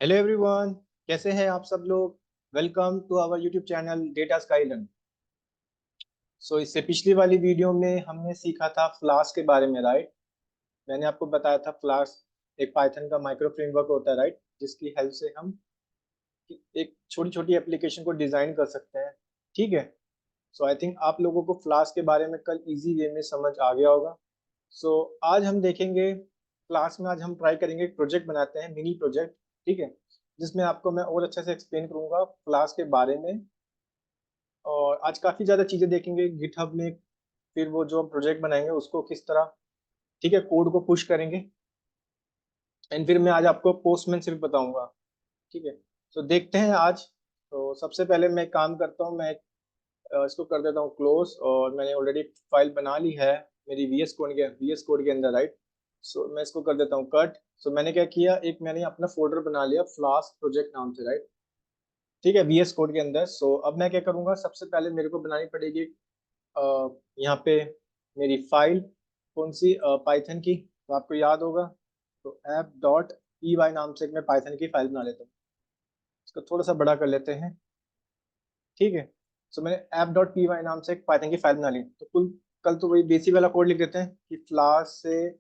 Hello everyone, कैसे हैं आप सब लोग। Welcome to our YouTube channel Data Skylearn. इससे पिछली वाली वीडियो में हमने सीखा था फ्लास्क के बारे में, राइट। मैंने आपको बताया था फ्लास्क एक पाइथन का माइक्रो फ्रेमवर्क होता है, राइट, जिसकी हेल्प से हम एक छोटी छोटी एप्लीकेशन को डिजाइन कर सकते हैं। ठीक है। आई थिंक आप लोगों को फ्लास्क के बारे में कल इजी वे में समझ आ गया होगा। आज हम देखेंगे क्लास में, आज हम ट्राई करेंगे एक प्रोजेक्ट बनाते हैं, मिनी प्रोजेक्ट। ठीक है। जिसमें आपको मैं और अच्छे से एक्सप्लेन करूंगा फ्लास्क के बारे में। और आज काफी ज्यादा चीजें देखेंगे गिटहब में। फिर वो जो हम प्रोजेक्ट बनाएंगे उसको किस तरह, ठीक है, कोड को पुश करेंगे। एंड फिर मैं आज आपको पोस्टमैन से भी बताऊंगा। ठीक है। देखते हैं आज। सबसे पहले मैं एक काम करता हूँ, मैं इसको कर देता हूँ क्लोज। और मैंने ऑलरेडी फाइल बना ली है मेरी वीएस कोड के अंदर, राइट। मैं इसको कर देता हूँ कट। मैंने क्या किया, एक मैंने अपना फोल्डर बना लिया फ्लास्क प्रोजेक्ट नाम से, राइट। ठीक है, वीएस कोड के अंदर। अब मैं क्या करूंगा, सबसे पहले मेरे को बनानी पड़ेगी यहाँ पे मेरी फाइल कौन सी, पाइथन की। तो आपको याद होगा, तो ऐप डॉट पी वाई नाम से एक मैं पाइथन की फाइल बना लेता हूँ। इसको थोड़ा सा बड़ा कर लेते हैं। ठीक है। मैंने ऐप डॉट पी वाई नाम से एक पाइथन की फाइल बना ली। तो कुल कल तो वही बेसिक वाला कोड लिख देते हैं कि फ्लास्क से,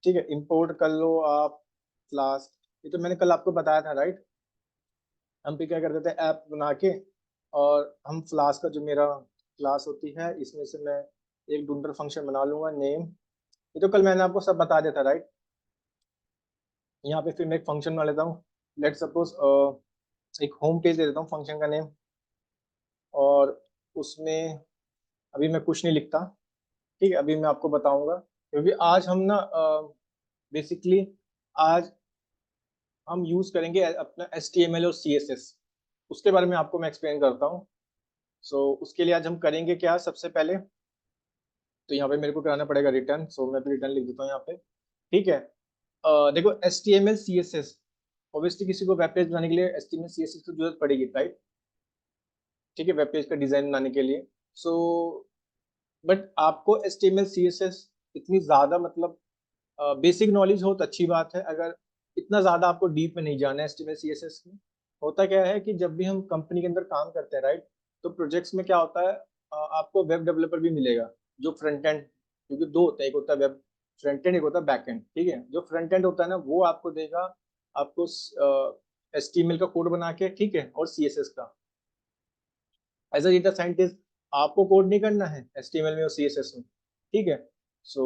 ठीक है, इंपोर्ट कर लो आप फ्लास्क। ये तो मैंने कल आपको बताया था, राइट। हम भी क्या करते थे, ऐप बना के, और हम फ्लास्क का जो मेरा क्लास होती है इसमें से मैं एक डुंडर फंक्शन बना लूंगा नेम। ये तो कल मैंने आपको सब बता दिया था, राइट। यहाँ पे फिर मैं एक फंक्शन बना लेता हूँ। लेट सपोज एक होम पेज दे देता हूँ फंक्शन का नेम। और उसमें अभी मैं कुछ नहीं लिखता। ठीक है, अभी मैं आपको बताऊंगा क्योंकि आज हम ना बेसिकली आज हम यूज करेंगे अपना HTML और CSS। उसके बारे में आपको मैं एक्सप्लेन करता हूँ। उसके लिए आज हम करेंगे क्या, सबसे पहले तो यहाँ पे मेरे को कराना पड़ेगा रिटर्न। मैं भी रिटर्न लिख देता हूँ यहाँ पे। ठीक है। देखो HTML CSS, ऑब्वियसली किसी को वेब पेज बनाने के लिए HTML CSS की जरूरत पड़ेगी, राइट। ठीक है, वेब पेज का डिजाइन बनाने के लिए। सो बट आपको HTML CSS इतनी ज्यादा मतलब बेसिक नॉलेज हो तो अच्छी बात है। अगर इतना ज्यादा आपको डीप में नहीं जाना है HTML CSS में। होता क्या है कि जब भी हम कंपनी के अंदर काम करते हैं, राइट, तो प्रोजेक्ट्स में क्या होता है, आपको वेब डेवलपर भी मिलेगा जो फ्रंट एंड, क्योंकि दो होता है, एक होता है वेब फ्रंट एंड, एक होता है बैक एंड। ठीक है, जो फ्रंट एंड होता है ना वो आपको देगा आपको HTML का कोड बना के, ठीक है, और CSS का। एज अ डेटा साइंटिस्ट आपको कोड नहीं करना है HTML में और CSS में। ठीक है। सो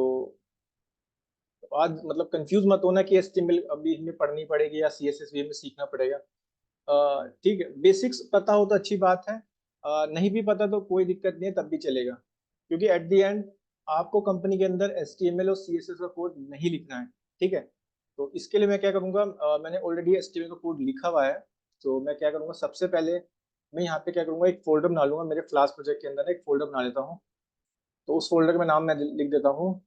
आज मतलब कंफ्यूज मत होना कि HTML अभी हमें पढ़नी पड़ेगी या CSS भी हमें सीखना पड़ेगा। ठीक है, बेसिक्स पता हो तो अच्छी बात है। नहीं भी पता तो कोई दिक्कत नहीं है, तब भी चलेगा। क्योंकि एट द एंड आपको कंपनी के अंदर HTML और CSS का कोड नहीं लिखना है। ठीक है। तो इसके लिए मैं क्या करूंगा, मैंने ऑलरेडी HTML का कोड लिखा हुआ है। तो मैं क्या करूंगा, सबसे पहले मैं यहाँ पे क्या करूंगा, एक फोल्डर बना लूंगा मेरे फ्लास्क प्रोजेक्ट के अंदर, एक फोल्डर बना लेता हूँ। तो उस फोल्डर का नाम मैं लिख देता हूँ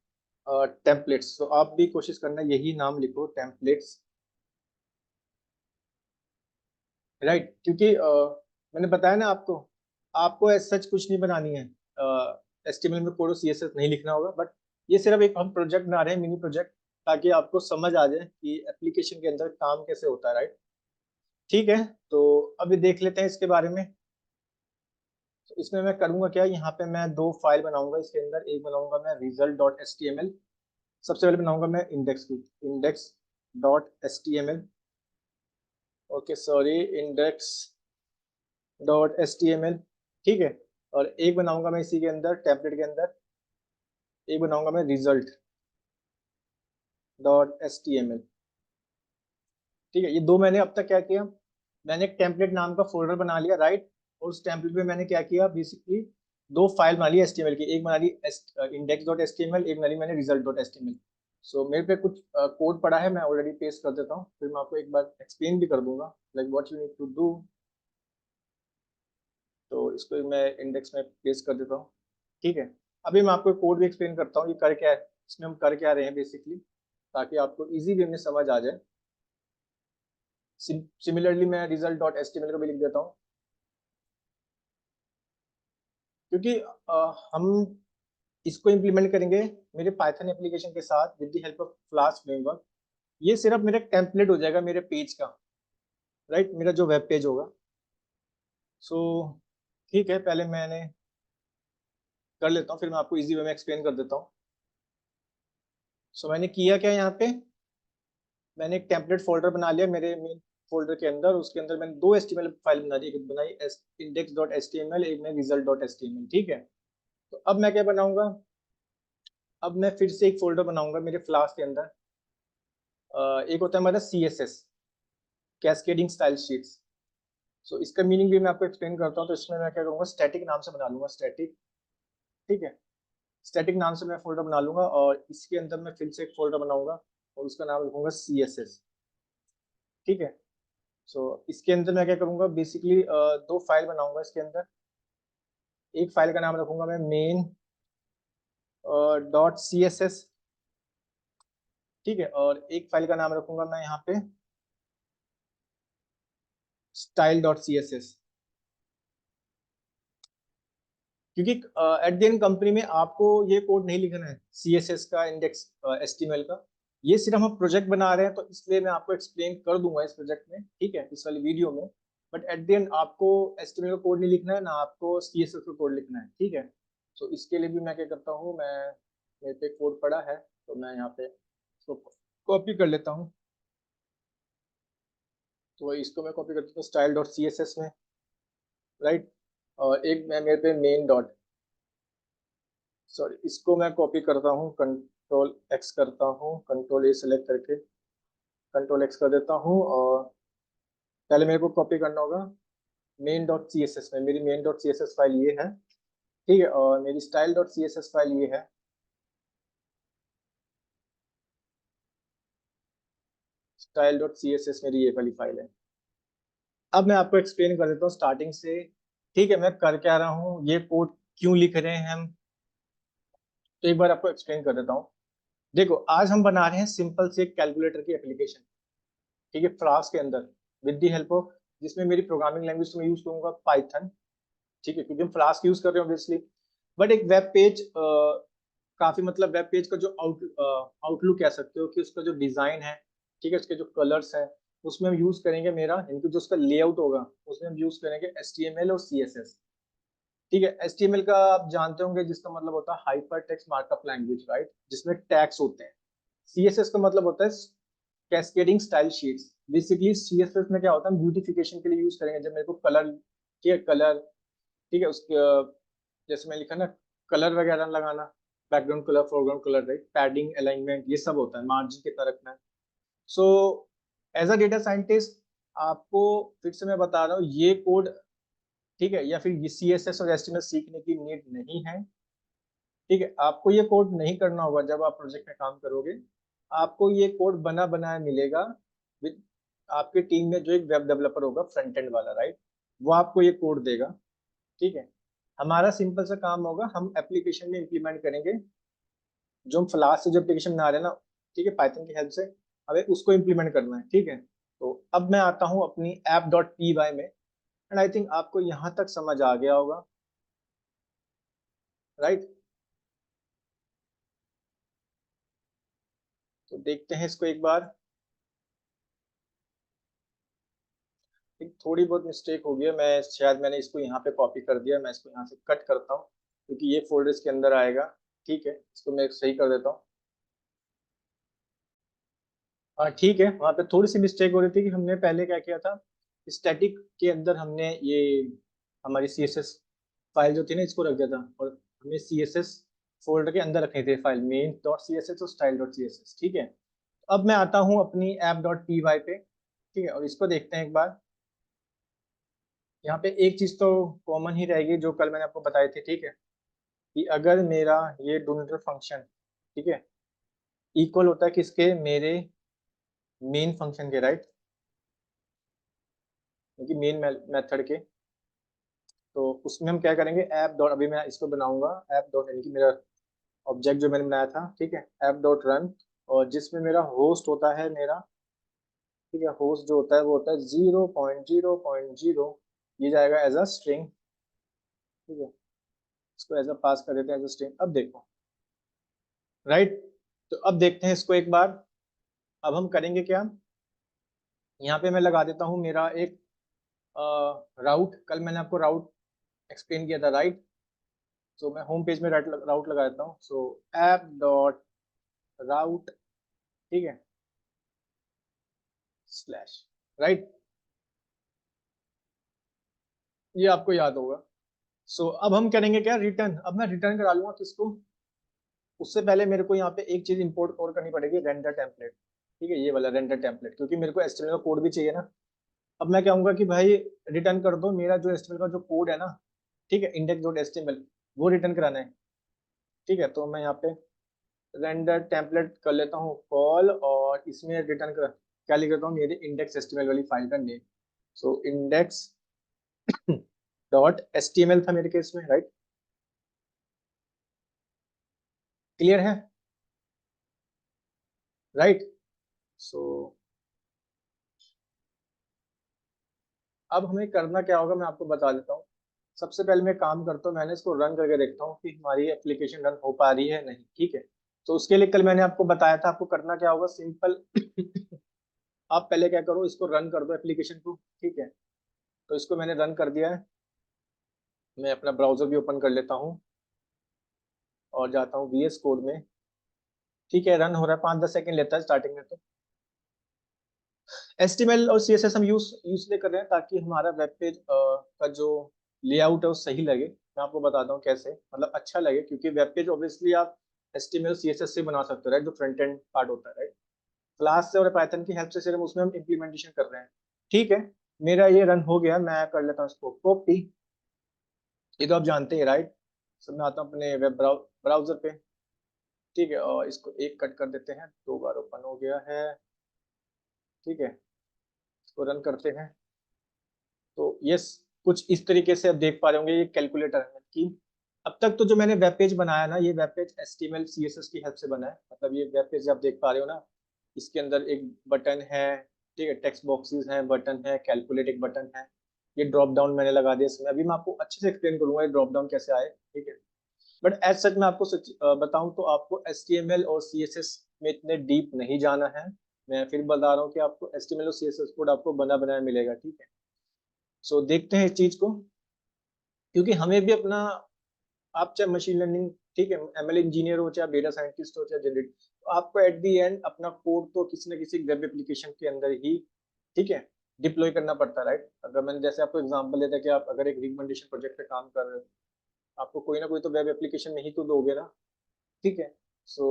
टेम्पलेट्स। तो आप भी कोशिश करना यही नाम लिखो, टेम्पलेट्स, राइट। क्योंकि मैंने बताया ना आपको, आपको एज सच कुछ नहीं बनानी है, HTML में कोड CSS नहीं लिखना होगा। बट ये सिर्फ एक हम प्रोजेक्ट बना रहे हैं, मिनी प्रोजेक्ट, ताकि आपको समझ आ जाए कि एप्लीकेशन के अंदर काम कैसे होता है, राइट। ठीक है। तो अभी देख लेते हैं इसके बारे में। तो इसमें मैं करूंगा क्या, यहाँ पे मैं दो फाइल बनाऊंगा इसके अंदर। एक बनाऊंगा मैं result.html, सबसे पहले बनाऊंगा मैं इंडेक्स की, index.html। Okay sorry, index.html। ठीक है। और एक बनाऊंगा मैं इसी के अंदर टेम्पलेट के अंदर, एक बनाऊंगा मैं result.html। ठीक है, ये दो मैंने अब तक क्या किया, मैंने एक टेम्पलेट नाम का फोल्डर बना लिया, राइट। और उस टेम्पलेट में मैंने क्या किया, बेसिकली दो फाइल बना ली HTML की, एक बना ली index.html, एक बना ली मैंने result.html। मेरे पे कुछ कोड पड़ा है, मैं ऑलरेडी पेस्ट कर देता हूँ, फिर मैं आपको एक बार एक्सप्लेन भी कर दूंगा like what you need to do. तो इसको मैं इंडेक्स में पेस्ट कर देता हूँ। ठीक है। अभी मैं आपको कोड भी एक्सप्लेन करता हूँ ये कर क्या है, इसमें हम कर क्या रहे हैं बेसिकली, ताकि आपको इजी वे में समझ आ जाए। सिमिलरली मैं result.html को भी लिख देता हूँ। क्योंकि हम इसको इम्प्लीमेंट करेंगे मेरे पाइथन एप्लीकेशन के साथ with the help of flask framework. ये सिर्फ मेरा टेम्पलेट हो जाएगा मेरे पेज का। राइट, मेरा जो वेब पेज होगा। सो ठीक है, पहले मैंने कर लेता हूँ, फिर मैं आपको इजी वे में एक्सप्लेन कर देता हूँ। सो मैंने किया क्या यहाँ पे, मैंने एक टेम्पलेट फोल्डर बना लिया मेरे मेन फोल्डर के अंदर। उसके अंदर मैंने दो HTML फाइल बना दी, एक बनाई index.html, एक में result.html। ठीक है, तो अब मैं क्या बनाऊंगा, अब मैं फिर से एक फोल्डर बनाऊंगा मेरे फ्लास्क के अंदर। एक होता है हमारा CSS, कैस्केडिंग स्टाइल शीट्स। सो इसका मीनिंग भी मैं आपको एक्सप्लेन करता हूँ। तो इसमें मैं क्या करूँगा, स्टैटिक नाम से बना लूंगा, स्टैटिक। ठीक है, स्टैटिक नाम से मैं फोल्डर बना लूंगा, और इसके अंदर मैं फिर से एक फोल्डर बनाऊंगा और उसका नाम रखूंगा CSS। ठीक है, सो इसके अंदर मैं क्या करूंगा, बेसिकली दो फाइल बनाऊंगा इसके अंदर। एक फाइल का नाम रखूंगा मैं मेन .css। ठीक है, और एक फाइल का नाम रखूंगा मैं यहाँ पे style.css। क्योंकि एट द एंड कंपनी में आपको ये कोड नहीं लिखना है CSS का, इंडेक्स HTML का। ये सिर्फ हम प्रोजेक्ट बना रहे हैं, तो इसलिए मैं आपको एक्सप्लेन कर दूंगा इस प्रोजेक्ट में, ठीक है, इस वाली वीडियो में। बट एट द एंड आपको HTML का कोड नहीं लिखना है, ना आपको CSS का कोड लिखना है। ठीक है, तो इसके लिए भी मैं क्या करता हूँ, मैं मेरे पे कोड पड़ा है, तो मैं यहाँ पे इसको कॉपी कर लेता हूँ। तो इसको मैं कॉपी करता हूँ style.css में, राइट। और एक मैं मेरे पे मेन डॉट, सॉरी, इसको मैं कॉपी करता हूँ, कंट्रोल X करता हूँ, कंट्रोल A सेलेक्ट करके कंट्रोल X कर देता हूँ। और पहले मेरे को कॉपी करना होगा main.css में, मेरी main.css फाइल ये है। ठीक है, और मेरी style.css फाइल ये है। style.css मेरी ये वाली फाइल है। अब मैं आपको एक्सप्लेन कर देता हूँ स्टार्टिंग से। ठीक है, मैं कर क्या रहा हूँ, ये कोड क्यों लिख रहे हैं हम, तो एक बार आपको एक्सप्लेन कर देता हूँ। देखो, आज हम बना रहे हैं सिंपल से कैलकुलेटर की एप्लीकेशन। ठीक है, फ्लास्क के अंदर, विद द हेल्प ऑफ, जिसमें मेरी प्रोग्रामिंग लैंग्वेज में यूज करूंगा पाइथन। ठीक है, क्योंकि हम फ्लास्क यूज कर रहे हैं ऑब्वियसली। बट एक वेब पेज, काफी मतलब वेब पेज का जो आउटलुक कह सकते हो, कि उसका जो डिजाइन है, ठीक है, उसके जो कलर्स हैं, उसमें हम यूज करेंगे मेरा, इनकी जो उसका लेआउट होगा, उसमें हम यूज करेंगे HTML और CSS। ठीक है, HTML का आप जानते होंगे, जिसका मतलब होता है hyper text markup language, right, जिसमें टैग्स होते हैं। CSS का मतलब होता है cascading style sheets. Basically CSS में क्या होता है, हम ब्यूटिफिकेशन के लिए यूज करेंगे, जब मेरे को कलर, ठीक है, कलर, ठीक है, उसके जैसे मैं लिखा ना, कलर वगैरह लगाना, background colour, foreground colour, right, padding, alignment, ये सब होता है, मार्जिन कितना रखना है। So as a data scientist, आपको फिर से मैं बता रहा हूँ, ये कोड, ठीक है, या फिर ये CSS और HTML सीखने की नीड नहीं है। ठीक है, आपको ये कोड नहीं करना होगा जब आप प्रोजेक्ट में काम करोगे। आपको ये कोड बना बनाया मिलेगा विद आपके टीम में जो एक वेब डेवलपर होगा, फ्रंट एंड वाला, राइट, वो आपको ये कोड देगा। ठीक है, हमारा सिंपल सा काम होगा, हम एप्लीकेशन में इम्प्लीमेंट करेंगे जो हम फ्लास्क से जो एप्लीकेशन बना रहे हैं ना, ठीक है, पाइथन की हेल्प से हमें उसको इम्प्लीमेंट करना है। ठीक है, तो अब मैं आता हूँ अपनी app.py में, एंड आई थिंक आपको यहाँ तक समझ आ गया होगा, राइट। तो देखते हैं इसको एक बार। एक थोड़ी बहुत मिस्टेक हो गई है, मैं शायद मैंने इसको यहाँ पे कॉपी कर दिया, मैं इसको यहाँ से कट करता हूँ, क्योंकि ये फोल्डर इसके अंदर आएगा। ठीक है, इसको मैं सही कर देता हूँ। हाँ ठीक है, वहाँ पे थोड़ी सी मिस्टेक हो रही थी कि हमने पहले क्या किया था, स्टैटिक के अंदर हमने ये हमारी CSS फाइल जो थी ना, इसको रख दिया था, और हमें CSS फोल्डर के अंदर रखनी थी फाइल main.css और style.css। ठीक है, अब मैं आता हूँ अपनी app.py पे। ठीक है, और इसको देखते हैं एक बार। यहाँ पे एक चीज तो कॉमन ही रहेगी, जो कल मैंने आपको बताई थी। ठीक है, कि अगर मेरा ये डोनेटर फंक्शन, ठीक है, इक्वल होता है किसके, मेरे मेन फंक्शन के, राइट, क्योंकि मेन मेथड के, तो उसमें हम क्या करेंगे, ऐप डॉट, अभी मैं इसको बनाऊंगा ऐप डॉट, यानी कि मेरा ऑब्जेक्ट जो मैंने बनाया था, ठीक है, ऐप डॉट रन, और जिसमें मेरा होस्ट होता है मेरा, ठीक है, होस्ट जो होता है वो होता है 0.0.0, ये जाएगा एज अ स्ट्रिंग। ठीक है, इसको एज अ पास कर देते हैं एज अ स्ट्रिंग। अब देखो, राइट, तो अब देखते हैं इसको एक बार। अब हम करेंगे क्या, यहाँ पे मैं लगा देता हूँ मेरा एक राउट, कल मैंने आपको राउट एक्सप्लेन किया था, राइट। सो मैं होम पेज में राउट लगा देता हूँ। सो ऐप डॉट राउट, ठीक है, स्लैश, राइट, ये आपको याद होगा। सो अब हम करेंगे क्या, रिटर्न। अब मैं रिटर्न करा लूंगा किसको, उससे पहले मेरे को यहाँ पे एक चीज इंपोर्ट और करनी पड़ेगी, रेंडर टेम्पलेट, ठीक है, ये वाला रेंडर टेम्पलेट, क्योंकि मेरे को एचटीएमएल का कोड भी चाहिए ना। अब मैं कहूंगा कि भाई रिटर्न कर दो मेरा जो एचटीएमएल का जो कोड है ना, ठीक है, इंडेक्स डॉट एचटीएमएल, वो रिटर्न कराना है, ठीक है। तो मैं यहाँ पे रेंडर टेम्पलेट कर लेता हूँ कॉल, और इसमें रिटर्न कर क्या लिख देता हूँ, मेरी इंडेक्स एचटीएमएल वाली फाइल का name. So index dot HTML था मेरे केस में, राइट, क्लियर है, राइट। सो अब हमें करना क्या होगा मैं आपको बता देता हूँ। सबसे पहले मैं काम करता हूँ, मैंने इसको रन करके देखता हूँ कि हमारी एप्लीकेशन रन हो पा रही है नहीं, ठीक है। तो उसके लिए कल मैंने आपको बताया था आपको करना क्या होगा, सिंपल आप पहले क्या करो, इसको रन कर दो एप्लीकेशन को, ठीक है। तो इसको मैंने रन कर दिया है, मैं अपना ब्राउजर भी ओपन कर लेता हूँ और जाता हूँ VS कोड में, ठीक है। रन हो रहा है, 5-10 सेकंड लेता है स्टार्टिंग में। तो HTML और CSS हम यूज इसलिए कर रहे हैं ताकि हमारा वेब पेज का जो लेआउट है वो सही लगे। मैं आपको बताता हूँ कैसे, मतलब अच्छा लगे, क्योंकि वेब पेज ऑब्वियसली आप HTML CSS से बना सकते हो, राइट, जो फ्रंट एंड पार्ट होता है, राइट। क्लास से और पाइथन की हेल्प से सिर्फ उसमें हम इम्प्लीमेंटेशन कर रहे हैं, ठीक है। मेरा ये रन हो गया, मैं कर लेता हूँ इसको कॉपी, ये तो आप जानते हैं, राइट। सब मैं आता हूँ अपने वेब ब्राउजर पे, ठीक है, और इसको एक कट कर देते हैं, 2 बार ओपन हो गया है, ठीक है। इसको रन करते हैं। तो यस, कुछ इस तरीके से आप देख पा रहे होंगे, ये कैलकुलेटर है कि अब तक तो जो मैंने वेब पेज बनाया ना, ये वेब पेज HTML CSS की हेल्प से बना है। मतलब ये वेब पेज आप देख पा रहे हो ना, इसके अंदर एक बटन है, ठीक है, टेक्स्ट बॉक्सेस हैं, बटन है, कैलकुलेट एक बटन है, ये ड्रॉप डाउन मैंने लगा दिया इसमें। अभी मैं आपको अच्छे से एक्सप्लेन करूंगा ये ड्रॉप डाउन कैसे आए, ठीक है। बट एज सच मैं आपको सच बताऊं तो आपको HTML और CSS में इतने डीप नहीं जाना है। मैं फिर बता रहा हूँ कि आपको HTML और CSS कोड आपको बना बनाया मिलेगा, ठीक है। सो देखते हैं इस चीज को, क्योंकि हमें भी अपना, आप चाहे मशीन लर्निंग, ठीक है, ML इंजीनियर हो, चाहे डेटा साइंटिस्ट हो, चाहे जनरेट, तो आपको एट दी एंड अपना कोड तो किसी न किसी वेब एप्लीकेशन के अंदर ही, ठीक है, डिप्लॉय करना पड़ता है, राइट। अगर मैंने जैसे आपको एग्जांपल देता कि आप अगर एक रिकमेंडेशन प्रोजेक्ट पे काम कर रहे हो, आपको कोई ना कोई तो वेब एप्लीकेशन नहीं तो दोगे ना, ठीक है। सो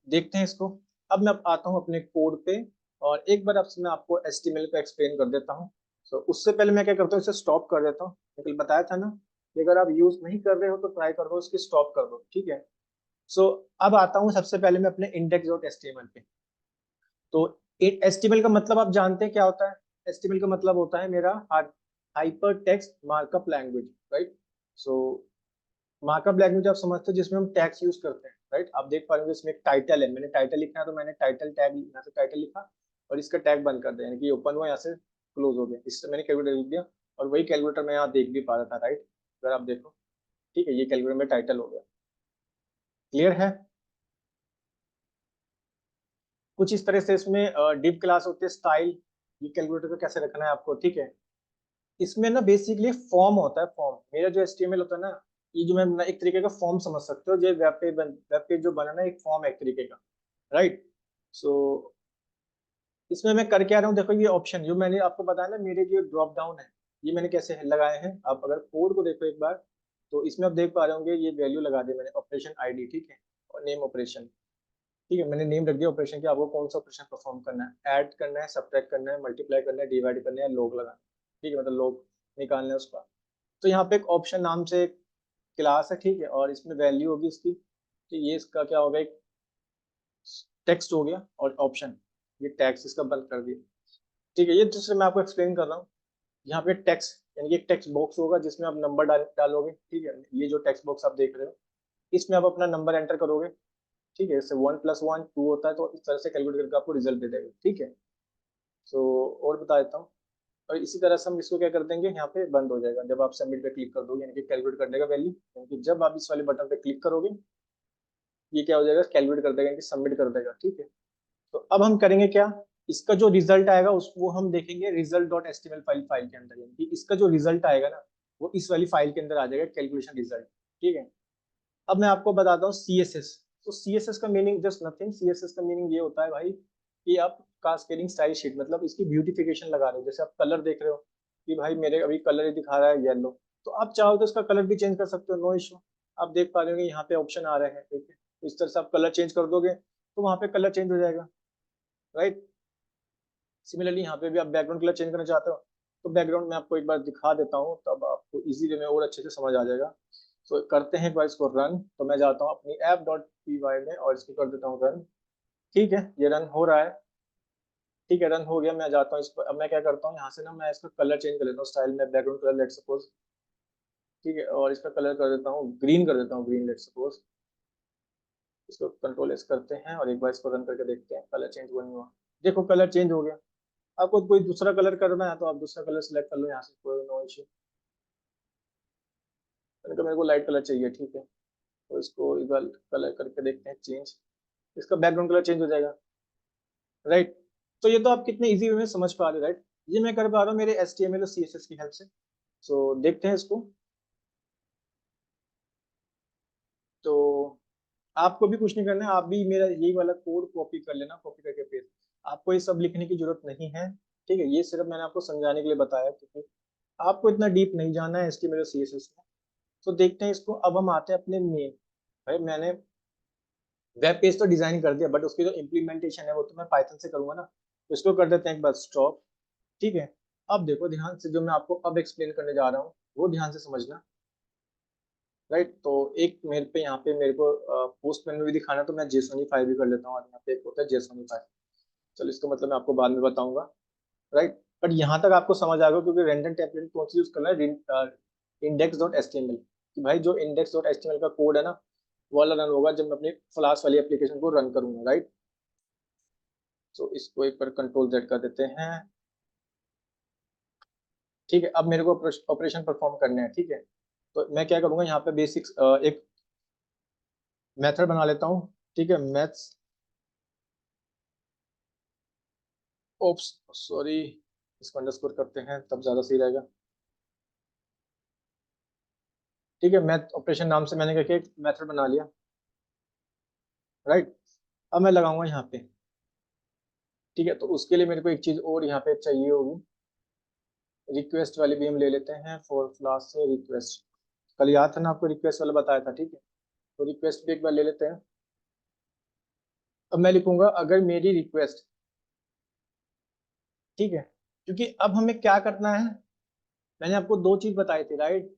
देखते हैं इसको। अब मैं आता हूँ अपने कोड पे, और एक बार आपसे मैं आपको HTML को एक्सप्लेन कर देता हूँ। सो उससे पहले मैं क्या करता हूँ, इसे स्टॉप कर देता हूँ। कल बताया था ना कि अगर आप यूज नहीं कर रहे हो तो ट्राई कर दो, इसकी स्टॉप कर दो, ठीक है। सो अब आता हूँ सबसे पहले मैं अपने इंडेक्स डॉट एचटीएमएल पे। तो HTML का मतलब आप जानते हैं क्या होता है। HTML का मतलब होता है मेरा hypertext markup language, right. So markup language आप समझते हो, जिसमें हम टैग्स यूज करते हैं, राइट। आप देख पा रहे हो इसमें एक टाइटल है, मैंने टाइटल लिखना है तो मैंने टाइटल टैग यहाँ से टाइटल लिखा, और इसका टैग बंद कर दिया, यानी कि ओपन हुआ यहाँ से क्लोज हो गया, इससे मैंने कैलकुलेटर लिख दिया। और वही कैलकुलेटर मैं यहाँ देख भी पा रहा था, राइट, अगर आप देखो, ठीक है, ये कैलकुलेटर में टाइटल हो गया, क्लियर है। कुछ इस तरह से इसमें डिव क्लास होते हैं, स्टाइल, ये कैलकुलेटर को कैसे रखना है आपको, ठीक है। इसमें ना बेसिकली फॉर्म होता है, फॉर्म, मेरा जो HTML होता है ना, ये जो मैं एक तरीके का फॉर्म समझ सकते हो, जो वेब पेज जो बना ना, एक फॉर्म है एक तरीके का, राइट। सो इसमें मैं कर क्या रहा हूँ, देखो ये ऑप्शन जो मैंने आपको बताया ना, मेरे जो ड्रॉप डाउन है, ये मैंने कैसे लगाए हैं, आप अगर कोड को देखो एक बार, तो इसमें आप देख पा रहे होंगे ये वैल्यू लगा दी मैंने, ऑपरेशन ID, ठीक है, और नेम ऑपरेशन, ठीक है, मैंने नेम रख दिया ऑपरेशन की, आपको कौन सा ऑपरेशन परफॉर्म करना है, ऐड करना है, सब्ट्रैक्ट करना है, मल्टीप्लाई करना है, डिवाइड करना है, लॉग लगाना है, ठीक है, मतलब लॉग निकालना है उसका। तो यहाँ पे एक ऑप्शन नाम से क्लास है, ठीक है, और इसमें वैल्यू होगी इसकी, तो ये इसका क्या होगा, एक टेक्स्ट हो गया, और ऑप्शन, ये टैक्स इसका बंद कर दिया, ठीक है। ये दूसरे मैं आपको एक्सप्लेन कर रहा हूँ। यहाँ पे टेक्स्ट, यानी कि एक टेक्स्ट बॉक्स होगा जिसमें आप नंबर डालोगे, ठीक है, ये जो टेक्स्ट बॉक्स आप देख रहे हो, इसमें आप अपना नंबर एंटर करोगे, ठीक है, जैसे 1+1 2 होता है, तो इस तरह से कैलकुलेट करके आपको रिजल्ट दे देगा, ठीक है। सो और बता देता हूँ, और इसी तरह से हम इसको क्या कर देंगे, यहाँ पे बंद हो जाएगा जब आप सबमिट पे क्लिक कर दोगे, यानी कि कैलकुलेट कर देगा वैल्यू, यानी कि जब आप इस वाले बटन पे क्लिक करोगे, ये क्या हो जाएगा, कैलकुलेट कर देगा, यानी कि सबमिट कर देगा, ठीक है। तो अब हम करेंगे क्या, इसका जो रिजल्ट आएगा उसको हम देखेंगे रिजल्ट डॉट एचटीएमएल फाइल के अंदर, यानी कि इसका जो रिजल्ट आएगा ना वो इस वाली फाइल के अंदर आ जाएगा, कैलकुलेशन रिजल्ट। ठीक है, अब मैं आपको बताता हूँ सीएसएस। तो सीएसएस का मीनिंग जस्ट नथिंग, सीएसएस का मीनिंग ये होता है भाई कि आप कास्केडिंग स्टाइल शीट, मतलब इसकी ब्यूटिफिकेशन लगा रहे हो। जैसे आप कलर देख रहे हो कि भाई मेरे अभी कलर ये दिखा रहा है येलो, तो आप चाहो तो इसका कलर भी चेंज कर सकते हो, नो इशू। आप देख पा रहे हो यहाँ पे ऑप्शन आ रहे हैं, ठीक है, तो इस तरह से आप कलर चेंज कर दोगे तो वहाँ पे कलर चेंज हो जाएगा, राइट। सिमिलरली यहाँ पे भी आप बैकग्राउंड कलर चेंज करना चाहते हो तो बैकग्राउंड में आपको एक बार दिखा देता हूँ, तब आपको इजी वे में और अच्छे से समझ आ जाएगा। तो करते हैं एक बार इसको रन। तो मैं जाता हूँ अपनी ऐप डॉट पी वाई में और इसको कर देता हूँ रन। ठीक है, ये रन हो रहा है। ठीक है, रन हो गया। मैं जाता हूँ इस पर। अब मैं क्या करता हूँ, यहाँ से ना मैं इसका कलर चेंज कर लेता हूँ, स्टाइल में बैकग्राउंड कलर लेट सपोज। ठीक है, और इसका कलर कर देता हूँ ग्रीन, कर देता हूँ ग्रीन लेट सपोज। इसको कंट्रोल एस करते हैं और एक बार इसको रन करके देखते हैं कलर चेंज हुआ नहीं हुआ। देखो कलर चेंज हो गया। आपको कोई दूसरा कलर करना है तो आप दूसरा कलर सेलेक्ट कर लो यहाँ से, कोई नो इश्यू। मेरे को लाइट कलर चाहिए, ठीक है, तो इसको एक बार कलर करके देखते हैं चेंज। इसका बैकग्राउंड कलर चेंज हो जाएगा, राइट। तो ये तो आप कितने इजी वे में समझ पा रहे हो, राइट। ये मैं कर पा रहा हूँ मेरे HTML और CSS की हेल्प से। सो देखते हैं इसको। तो आपको भी कुछ नहीं करना है, आप भी मेरा यही वाला कोड कॉपी कर लेना, कॉपी करके पेस्ट। आपको ये सब लिखने की जरूरत नहीं है, ठीक है, ये सिर्फ मैंने आपको समझाने के लिए बताया, क्योंकि आपको इतना डीप नहीं जाना है HTML और CSS में। तो देखते हैं इसको। अब हम आते हैं अपने मेन। भाई मैंने वेब पेज तो डिजाइन कर दिया, बट उसकी जो इम्प्लीमेंटेशन है वो तो मैं पाइथन से करूंगा ना। तो इसको कर देते हैं एक बार स्टॉप। ठीक है, अब देखो ध्यान से, जो मैं आपको अब एक्सप्लेन करने जा रहा हूँ वो ध्यान से समझना, राइट। तो एक मेरे पे यहाँ पे मेरे को पोस्ट मैन में भी दिखाना, तो मैं जेसोनीफाई भी कर लेता हूँ, और यहाँ पे एक होता है जेसोनीफाई। चलो इसका मतलब मैं आपको बाद में बताऊंगा, राइट। बट यहाँ तक आपको समझ आ गया, क्योंकि रेंडम टेम्पलेट कौन सी यूज करना है, index dot H T M L. कि भाई जो index dot H T M L का कोड है ना, वो वाला रन होगा जब मैं अपनी फ्लास वाली एप्लीकेशन को रन करूंगा, राइट। तो इसको एक बार कंट्रोल जेड कर देते हैं। ठीक है, अब मेरे को ऑपरेशन परफॉर्म करने हैं, ठीक है। तो मैं क्या करूंगा, यहाँ पे बेसिक्स एक मेथड बना लेता हूँ, ठीक है, मैथ्स ओप्स, सॉरी, इसको अंडरस्कोर करते हैं तब ज्यादा सही रहेगा। ठीक है, मैथ ऑपरेशन नाम से मैंने क्या किया, एक मेथड बना लिया, राइट। अब मैं लगाऊंगा यहाँ पे। ठीक है, तो उसके लिए मेरे को एक चीज और यहाँ पे चाहिए होगी, रिक्वेस्ट वाली भी हम ले लेते हैं, फॉर क्लास से रिक्वेस्ट। कल याद था ना आपको, रिक्वेस्ट वाला बताया था, ठीक है। तो रिक्वेस्ट भी एक बार ले लेते हैं। अब मैं लिखूंगा अगर मेरी रिक्वेस्ट, ठीक है, क्योंकि अब हमें क्या करना है, मैंने आपको दो चीज बताई थी, राइट।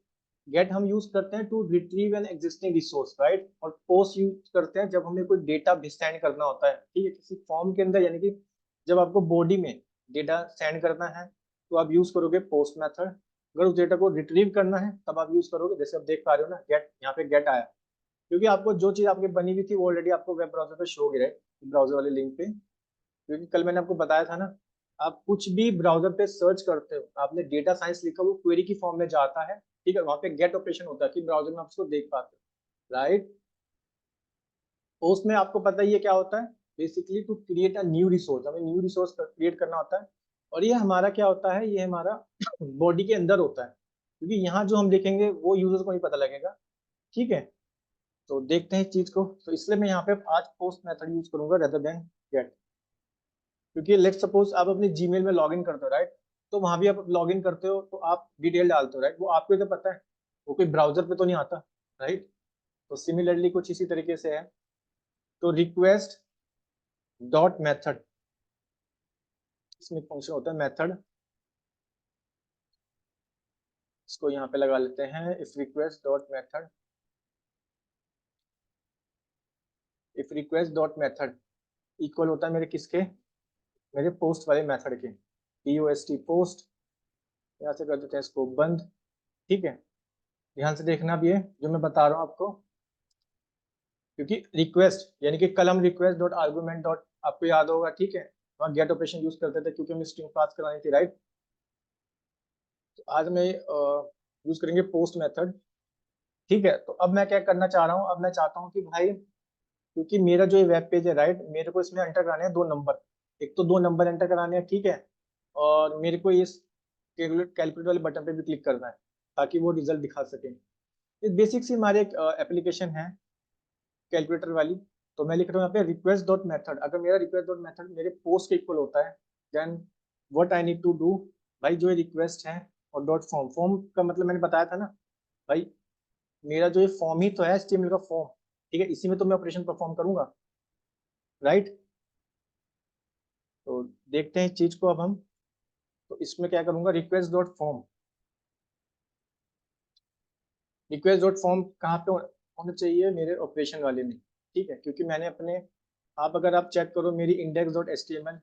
गेट हम यूज करते हैं to retrieve an existing resource, right, और पोस्ट यूज करते हैं जब हमें कोई डेटा भी सेंड करना होता है, ठीक है, किसी फॉर्म के अंदर, यानी कि जब आपको बॉडी में डेटा सेंड करना है तो आप यूज करोगे पोस्ट मेथड। अगर उस डेटा को रिट्रीव करना है तब आप यूज करोगे, जैसे आप देख पा रहे हो ना, गेट, यहाँ पे गेट आया, क्योंकि आपको जो चीज आपकी बनी हुई थी वो ऑलरेडी आपको वेब ब्राउजर पे शो हो गई है, ब्राउजर वाले लिंक पे। क्योंकि कल मैंने आपको बताया था ना, आप कुछ भी ब्राउजर पे सर्च करते हो, आपने डेटा साइंस लिखा, वो क्वेरी की फॉर्म में जाता है, ठीक है, वहां पे गेट ऑपरेशन होता है कि ब्राउजर में आप उसको देख पाते हो, राइट। तो उसमें आपको पता ही है क्या होता है, basically to create a new resource, हमें न्यू रिसोर्स क्रिएट करना होता है। और ये हमारा क्या होता है, ये हमारा बॉडी के अंदर होता है, क्योंकि यहाँ जो हम लिखेंगे वो यूजर को नहीं पता लगेगा, ठीक है। तो देखते हैं इस चीज को। तो इसलिए मैं यहाँ पे आज पोस्ट मेथड यूज करूंगा रेदर देन गेट। क्योंकि लेट सपोज आप अपने जीमेल में लॉगिन करते हो, राइट, तो वहां भी आप लॉगिन करते हो तो आप डिटेल डालते हो, राइट, वो आपको तो पता है, वो कोई ब्राउजर पे तो नहीं आता, राइट। तो सिमिलरली कुछ इसी तरीके से है। तो रिक्वेस्ट डॉट मेथड, इसमें फंक्शन होता है मेथड, इसको यहाँ पे लगा लेते हैं, if request dot method, if request dot method equal होता है मेरे किसके, मेरे पोस्ट वाले मेथड के, POST पोस्ट। यहाँ से कर देते हैं इसको बंद, ठीक है। ध्यान से देखना भी है जो मैं बता रहा हूँ आपको, क्योंकि रिक्वेस्ट यानी कि कल हम रिक्वेस्ट डॉट आर्गूमेंट डॉट, आपको याद होगा, ठीक है, वहाँ गेट ऑपरेशन यूज करते थे क्योंकि हमें स्ट्रिंग पास करानी थी, राइट। तो आज में यूज करेंगे पोस्ट मेथड, ठीक है। तो अब मैं क्या करना चाह रहा हूँ, अब मैं चाहता हूँ कि भाई, क्योंकि मेरा जो ये वेब पेज है, राइट, मेरे को इसमें एंटर कराने हैं दो नंबर, एक तो 2 नंबर एंटर कराने हैं, ठीक है, और मेरे को ये कैलकुलेट वाले बटन पे भी क्लिक करना है ताकि वो रिजल्ट दिखा सके। ये बेसिक सी हमारी एक एप्लीकेशन है कैलकुलेटर वाली। तो मैं लिख रहा हूँ यहाँ पे रिक्वेस्ट डॉट मेथड। अगर मेरा रिक्वेस्ट डॉट मेथड मेरे पोस्ट के इक्वल होता है, then what I need to do, भाई जो ये रिक्वेस्ट है और डॉट फॉर्म, फॉर्म का मतलब मैंने बताया था ना भाई, मेरा जो ये फॉर्म ही तो है HTML का फॉर्म, ठीक है, इसी में तो मैं ऑपरेशन परफॉर्म करूंगा, राइट। तो देखते हैं इस चीज को अब हम। तो इसमें क्या करूंगा, request dot form, request dot form कहाँ पे होना चाहिए, मेरे ऑपरेशन वाले में, ठीक है, क्योंकि मैंने अपने, आप अगर आप चेक करो मेरी इंडेक्स डॉट HTML,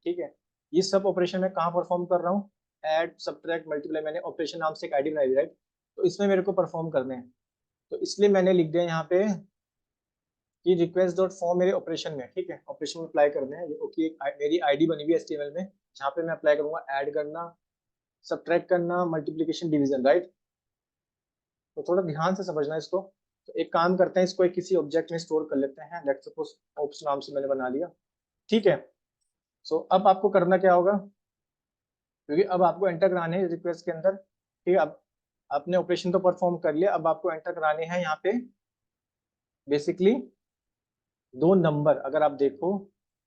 ठीक है, ये सब ऑपरेशन मैं कहाँ परफॉर्म कर रहा हूँ, ऐड सब्ट्रैक्ट मल्टीप्लाई, मैंने ऑपरेशन नाम से एक आईडी बनाई, राइट। तो इसमें मेरे को परफॉर्म करने हैं, तो इसलिए मैंने लिख दिया यहाँ पे कि रिक्वेस्ट डॉट फॉर्म मेरे ऑपरेशन में, ठीक है, ऑपरेशन में अप्लाई करने हैं, ओके, मेरी आईडी बनी हुई है HTML में, जहाँ पे मैं अप्लाई करूंगा ऐड करना, सब्ट्रैक्ट करना, मल्टीप्लीकेशन, डिवीजन, राइट। तो थोड़ा ध्यान से समझना इसको। तो एक काम करते हैं, इसको एक किसी ऑब्जेक्ट में स्टोर कर लेते हैं, लेट्स सपोज ऑप्स नाम से मैंने बना लिया, ठीक है। सो अब आपको करना क्या होगा, क्योंकि अब आपको एंटर कराने हैं रिक्वेस्ट के अंदर, ठीक है, अब आपने ऑपरेशन तो परफॉर्म कर लिया, अब आपको एंटर कराने हैं यहाँ पे बेसिकली 2 नंबर। अगर आप देखो,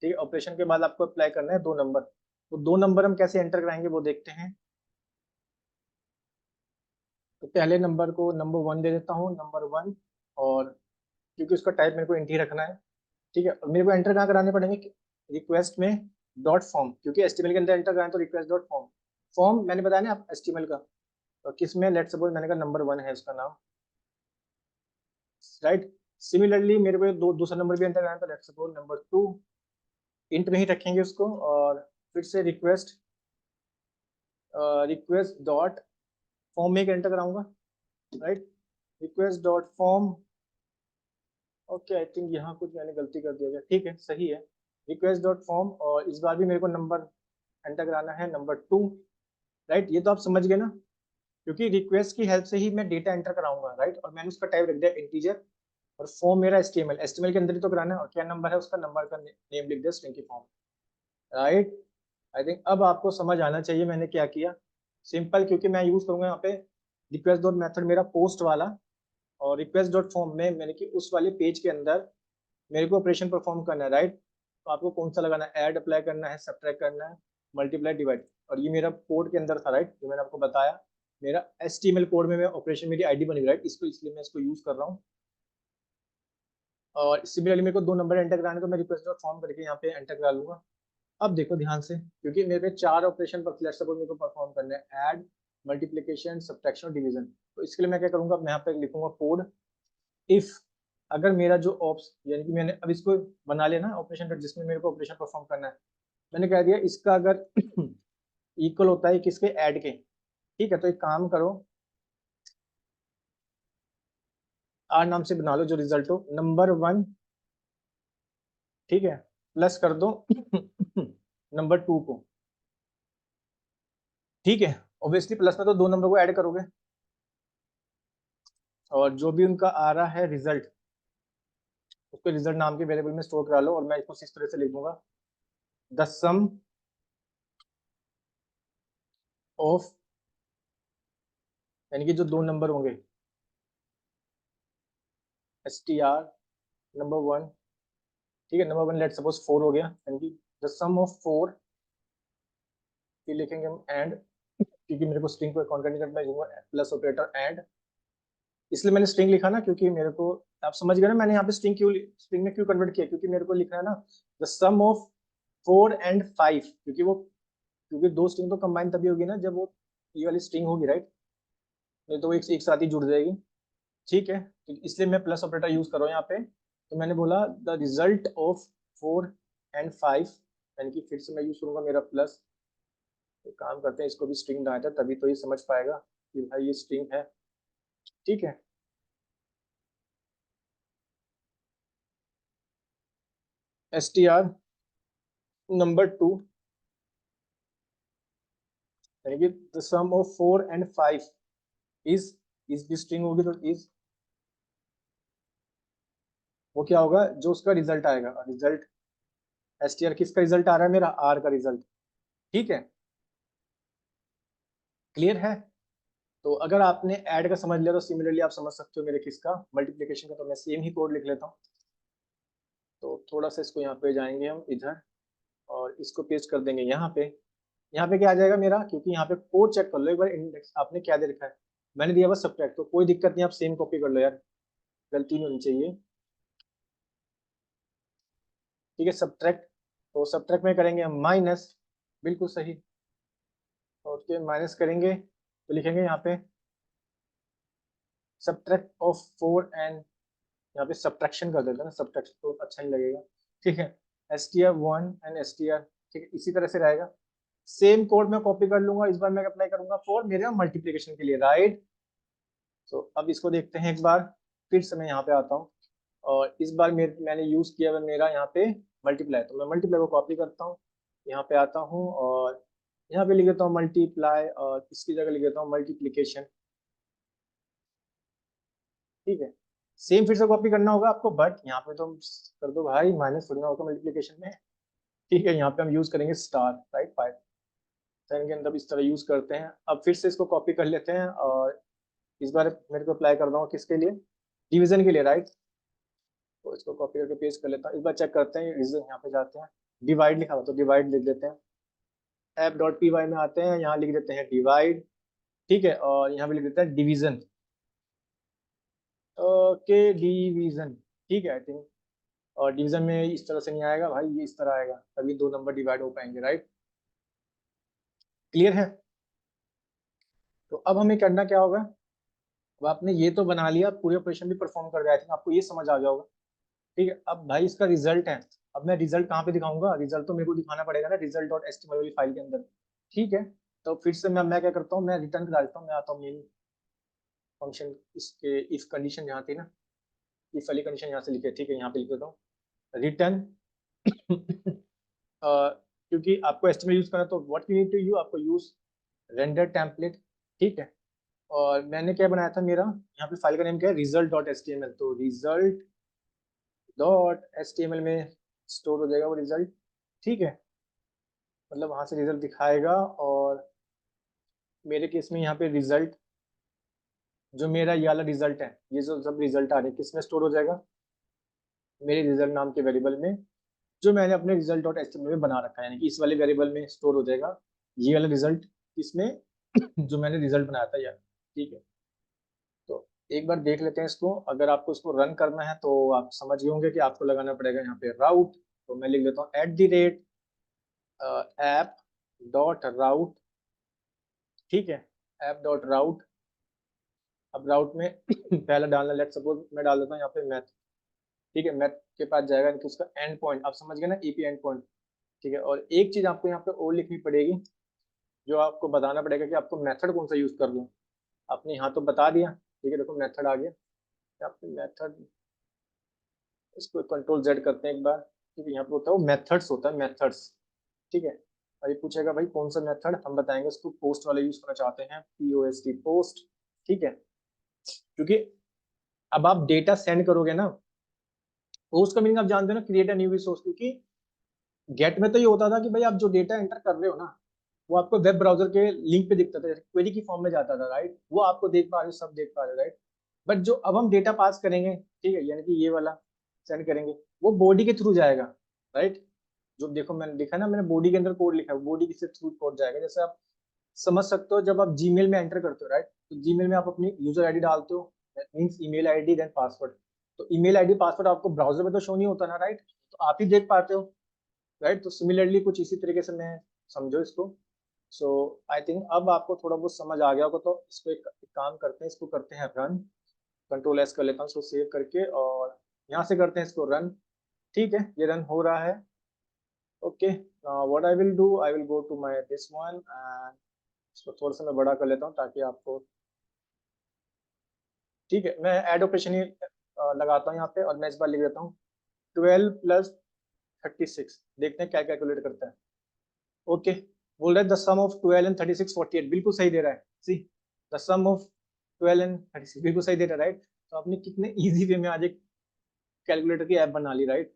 ठीक है, ऑपरेशन के बाद आपको अप्लाई करना है 2 नंबर। तो 2 नंबर हम कैसे एंटर कराएंगे वो देखते हैं। तो पहले नंबर को नंबर 1 दे देता हूँ, नंबर 1, और क्योंकि उसका टाइप मेरे को इंट ही रखना है, ठीक है, और मेरे को एंटर कहाँ कराने पड़ेंगे, रिक्वेस्ट में डॉट फॉर्म, क्योंकि HTML के अंदर एंटर कराएं तो रिक्वेस्ट डॉट फॉर्म, फॉर्म मैंने बताया ना आप HTML का। तो किस में, लेट्स सपोज मैंने कहा नंबर 1 है उसका नाम, राइट। सिमिलरली मेरे को दूसरा नंबर भी एंटर कराना है, तो लेट्स सपोज नंबर 2, इंट में ही रखेंगे उसको, और फिर से रिक्वेस्ट, रिक्वेस्ट डॉट फॉर्म में एक एंटर कराऊंगा, right, request dot form. Okay, I think यहाँ कुछ मैंने गलती कर दिया, ठीक है, सही है, रिक्वेस्ट डॉट फॉर्म, और इस बार भी मेरे को नंबर एंटर कराना है, नंबर 2, राइट। ये तो आप समझ गए ना, क्योंकि रिक्वेस्ट की हेल्प से ही मैं डेटा एंटर कराऊंगा, राइट, और मैंने उसका टाइप रख दिया इंटीजर, और फॉर्म मेरा HTML के अंदर ही तो कराना है, और क्या नंबर है उसका, नंबर का नेम लिख दिया स्ट्रिंग की फॉर्म, राइट। आई थिंक अब आपको समझ आना चाहिए मैंने क्या किया, सिंपल, क्योंकि मैं यूज करूंगा यहाँ पे रिक्वेस्ट डॉट मेथड मेरा पोस्ट वाला, और रिक्वेस्ट डॉट फॉर्म में मैंने कि उस वाले पेज के अंदर मेरे को ऑपरेशन परफॉर्म करना है, राइट। तो आपको कौन सा लगाना है, ऐड अप्लाई करना है, सब्ट्रैक्ट करना है, मल्टीप्लाई, डिवाइड, और ये मेरा कोड के अंदर था, राइट, जो मैंने आपको बताया, मेरा HTML कोड में मैं ऑपरेशन, मेरी आईडी बनी, राइट, इसको इसलिए मैं इसको यूज कर रहा हूँ। और सिमिलरली मेरे को 2 नंबर एंटर कराने, तो मैं रिक्वेस्ट डॉट फॉर्म करके यहाँ पे एंटर करा लूंगा। अब देखो ध्यान से, क्योंकि मेरे पे 4 ऑपरेशन पर लेट्स सपोज मेरे को परफॉर्म करना है, ऐड, मल्टीप्लिकेशन, सब्ट्रैक्शन और डिवीजन। तो इसके लिए मैं क्या करूंगा, मैं यहाँ पे लिखूंगा कोड, इफ, अगर मेरा जो ऑप्स, यानी कि मैंने अब इसको बना लिया ना ऑपरेशन जिसमें मेरे को ऑपरेशन परफॉर्म करना है, मैंने कह दिया इसका अगर इक्वल होता है किसके, ऐड के, ठीक है। तो एक काम करो, आर नाम से बना लो जो रिजल्ट हो, नंबर 1, ठीक है, प्लस कर दो नंबर 2 को, ठीक है। ऑब्वियसली प्लस में तो 2 नंबर को ऐड करोगे, और जो भी उनका आ रहा है रिजल्ट, उसको रिजल्ट नाम के वेरिएबल में स्टोर करा लो, और मैं इसको इस तरह से लिख दूंगा, द सम ऑफ, यानी कि जो 2 नंबर होंगे, STR नंबर 1, ठीक है, नंबर 1 लेट सपोज 4 हो गया, यानी कि द सम ऑफ 4, फिर लिखेंगे हम एंड, क्योंकि मेरे को स्ट्रिंग को काउंट करने का मैं प्लस ऑपरेटर एंड, इसलिए मैंने स्ट्रिंग लिखा ना, क्योंकि मेरे को, आप समझ गए ना मैंने यहाँ पे स्ट्रिंग में क्यों कन्वर्ट किया, क्योंकि मेरे को लिखना है ना द सम ऑफ 4 and 5, क्योंकि वो, क्योंकि 2 स्ट्रिंग तो कंबाइन तभी होगी ना जब वो ये वाली स्ट्रिंग होगी, राइट, नहीं तो वो एक साथ ही जुड़ जाएगी, ठीक है। तो इसलिए मैं प्लस ऑपरेटर यूज कर रहा हूँ यहाँ पे। तो मैंने बोला द रिजल्ट ऑफ 4 and 5, यानी कि फिर से मैं यूज करूंगा मेरा प्लस। एक काम करते हैं, इसको भी स्ट्रिंग बनाया था, तभी तो ये समझ पाएगा कि भाई ये स्ट्रिंग है, ठीक है। STR नंबर 2, यानी कि the sum of 4 and 5 is भी स्ट्रिंग होगी, तो इज, वो क्या होगा, जो उसका रिजल्ट आएगा, रिजल्ट str किसका रिजल्ट आ रहा है, मेरा r का रिजल्ट, ठीक है, क्लियर है। तो अगर आपने ऐड का समझ लिया तो सिमिलरली आप समझ सकते हो मेरे किसका, मल्टीप्लिकेशन का। तो मैं सेम ही कोड लिख लेता हूँ। तो थोड़ा सा इसको यहाँ पे जाएंगे हम इधर और इसको पेस्ट कर देंगे यहाँ पे। यहाँ पे क्या आ जाएगा मेरा, क्योंकि यहाँ पे कोड चेक कर लो एक बार, इंडेक्स आपने क्या दे रखा है, मैंने दिया बस सब्ट्रैक्ट, तो कोई दिक्कत नहीं, आप सेम कॉपी कर लो यार, गलती नहीं होनी चाहिए, ठीक है। सब्ट्रैक्ट, तो सब्ट्रैक्ट में करेंगे हम माइनस, बिल्कुल सही, ओके माइनस करेंगे तो लिखेंगे यहाँ पे सब्ट्रैक्ट ऑफ 4 एंड, यहाँ पे सब्ट्रैक्शन कर देते हैं ना, सब्ट्रैक्शन तो अच्छा नहीं लगेगा, ठीक है। str1 एंड str, ठीक है, इसी तरह से रहेगा। सेम कोड मैं कॉपी कर लूंगा, इस बार मैं अप्लाई करूंगा फॉर मेरे मल्टीप्लिकेशन के लिए, राइट। तो अब इसको देखते हैं एक बार, फिर से मैं यहाँ पे आता हूँ और इस बार मैंने यूज किया है मेरा यहाँ पे मल्टीप्लाई, तो मैं मल्टीप्लाई को कॉपी करता हूँ, यहाँ पे आता हूँ और यहाँ पे लिख देता हूँ मल्टीप्लाई और इसकी जगह लिख देता हूँ मल्टीप्लीकेशन, ठीक है। सेम फिर से कॉपी करना होगा आपको, बट यहाँ पे तो कर दो भाई, माइनस थोड़ी ना होगा मल्टीप्लिकेशन में, ठीक है। यहाँ पे हम यूज करेंगे स्टार, राइट, 5 10 के अंदर इस तरह यूज करते हैं। अब फिर से इसको कॉपी कर लेते हैं और इस बार मेरे को अप्लाई कर रहा हूँ किसके लिए, डिवीजन के लिए, राइट। तो इसको कॉपी करके पेस्ट कर लेता हूँ, इस बार चेक करते हैं रीजन, यहाँ पे जाते हैं, डिवाइड लिखा हुआ तो डिवाइड लिख देते हैं, एप डॉट पी वाई में आते हैं, यहाँ लिख देते हैं डिवाइड, ठीक है, और यहाँ पे लिख देते हैं डिवीजन, ओके डिवीजन, ठीक है आई थिंक। और डिवीजन में इस तरह से नहीं आएगा भाई, ये इस तरह आएगा, तभी दो नंबर डिवाइड हो पाएंगे, राइट, क्लियर है। तो अब हमें करना क्या होगा, अब आपने ये तो बना लिया, पूरे ऑपरेशन भी परफॉर्म कर दिया, आई थिंक आपको ये समझ आ गया होगा, ठीक है। अब भाई इसका रिजल्ट है, अब मैं रिजल्ट कहाँ पे दिखाऊंगा, रिजल्ट तो मेरे को दिखाना पड़ेगा ना रिजल्ट डॉट एचटीएमएल वाली फाइल के अंदर, ठीक है। तो फिर से मैं क्या करता हूँ, मैं रिटर्न करा देता हूँ, मैं आता हूँ मेन फंक्शन, इसके इफ कंडीशन जहाँ थी ना, इफ वाली कंडीशन यहाँ से लिखे, ठीक है, यहाँ पे लिख देता हूँ रिटर्न क्योंकि आपको एस्टिमेट यूज करना, तो what you need to you, आपको यूज रेंडर टेम्पलेट, ठीक है। और मैंने क्या बनाया था, मेरा यहाँ पे फाइल का नेम क्या है, result dot H T M L, तो result dot H T M L में स्टोर हो जाएगा वो रिजल्ट, ठीक है, मतलब वहां से रिजल्ट दिखाएगा। और मेरे केस में यहाँ पे रिजल्ट, जो मेरा ये वाला रिजल्ट है, ये जो सब रिजल्ट आ रहे हैं किस में स्टोर हो जाएगा, मेरे रिजल्ट नाम के वेरिएबल में, जो मैंने अपने result dot H T M L में बना रखा है, यानी कि इस वाले वेरिएबल में स्टोर हो जाएगा ये वाला रिजल्ट, इसमें जो मैंने रिजल्ट बनाया था यार, ठीक है। तो एक बार देख लेते हैं इसको, अगर आपको इसको रन करना है तो आप समझ गए होंगे कि आपको लगाना पड़ेगा यहाँ पे राउट, तो मैं लिख देता हूँ @ ऐप डॉट राउट, ठीक है, ऐप डॉट राउट। अब राउट में पहला डालना, लेट सपोज मैं डाल देता हूँ यहाँ पे मैथ, ठीक है, मैथ के पास जाएगा कि उसका एंड पॉइंट, आप समझ गए ना, ईपी एंड पॉइंट, ठीक है। और एक चीज आपको यहाँ पे और लिखनी पड़ेगी, जो आपको बताना पड़ेगा कि आपको मेथड कौन सा यूज कर लो, आपने यहाँ तो बता दिया, ठीक है, देखो मेथड आ गया, यहाँ पे मेथड, इसको कंट्रोल जेड करते हैं एक बार, ठीक है, यहाँ पे होता है वो मेथड्स, होता है मेथड्स, ठीक है। और ये पूछेगा भाई कौन सा मेथड, हम बताएंगे उसको पोस्ट वाला यूज करना चाहते हैं, POST पोस्ट, ठीक है। क्योंकि अब आप डेटा सेंड करोगे ना, पोस्ट का मीनिंग आप जानते हो ना, क्रिएट अ न्यू रिसोर्स, क्योंकि गेट में तो ये होता था कि भाई आप जो डेटा एंटर कर रहे हो ना, वो आपको वेब ब्राउजर के लिंक पे दिखता था, क्वेरी की फॉर्म में जाता था, राइट, वो आपको देख पा रहे हो, सब देख पा रहे हो, राइट। बट जो अब हम डेटा पास करेंगे, ठीक है, यानी कि ये वाला सेंड करेंगे, वो बॉडी के थ्रू जाएगा, राइट। जो देखो मैंने लिखा ना, मैंने बॉडी के अंदर कोड लिखा है, बॉडी के थ्रू कोड जाएगा, जैसे आप समझ सकते हो जब आप जीमेल में एंटर करते हो, राइट, तो जीमेल में आप अपनी यूजर आईडी डालते हो, that means email ID then password, तो ईमेल आईडी पासवर्ड आपको ब्राउजर में तो शो नहीं होता ना, राइट, तो आप ही देख पाते हो, राइट। तो सिमिलरली कुछ इसी तरीके से मैं समझो इसको। सो आई थिंक अब आपको थोड़ा बहुत समझ आ गया होगा, तो इसको एक काम करते हैं, इसको करते हैं रन, कंट्रोल एस कर लेता हूँ इसको सेव करके, और यहाँ से करते हैं इसको रन, ठीक है, ये रन हो रहा है, okay. What I will do, I will go to my this one and इसको थोड़ा सा मैं बड़ा कर लेता हूँ ताकि आपको, ठीक है, मैं ऐड ऑपरेशन ही लगाता हूँ यहाँ पे, और मैं इस बार लिख देता हूँ 12 + 36, देखते हैं क्या कैलकुलेट करता है, ओके। बोल रहा है द सम ऑफ 12 एंड 36 48, बिल्कुल सही दे रहा है, see the sum of 12 and 36 बिल्कुल सही दे रहा है, राइट। तो आपने कितने इजी वे में आज एक कैलकुलेटर की ऐप बना ली, राइट।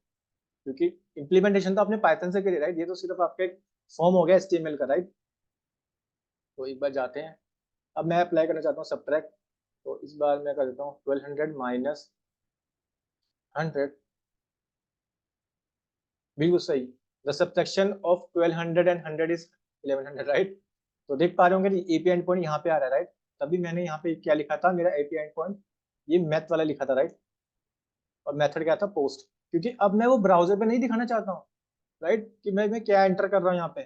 क्योंकि इम्प्लीमेंटेशन तो आपने पाइथन से करी, राइट? ये तो सिर्फ आपका एक फॉर्म हो गया HTML का, राइट? तो एक बार जाते हैं, अब मैं अप्लाई करना चाहता हूँ सब्ट्रैक्ट, तो इस बार मैं कर देता हूँ 1200 माइनस 100, बिल्कुल सही। The subtraction of 1200 and 100 is 1100, right? तो देख पा रहे होंगे एपीआई एंड पॉइंट यहाँ पे आ रहा है, राइट? तभी मैंने यहाँ पे क्या लिखा था, मेरा एपीआई एंड पॉइंट ये मैथ वाला लिखा था, राइट? और मेथड क्या था, पोस्ट, क्योंकि अब मैं वो ब्राउजर पे नहीं दिखाना चाहता हूँ, राइट, कि मैं क्या एंटर कर रहा हूँ यहाँ पे।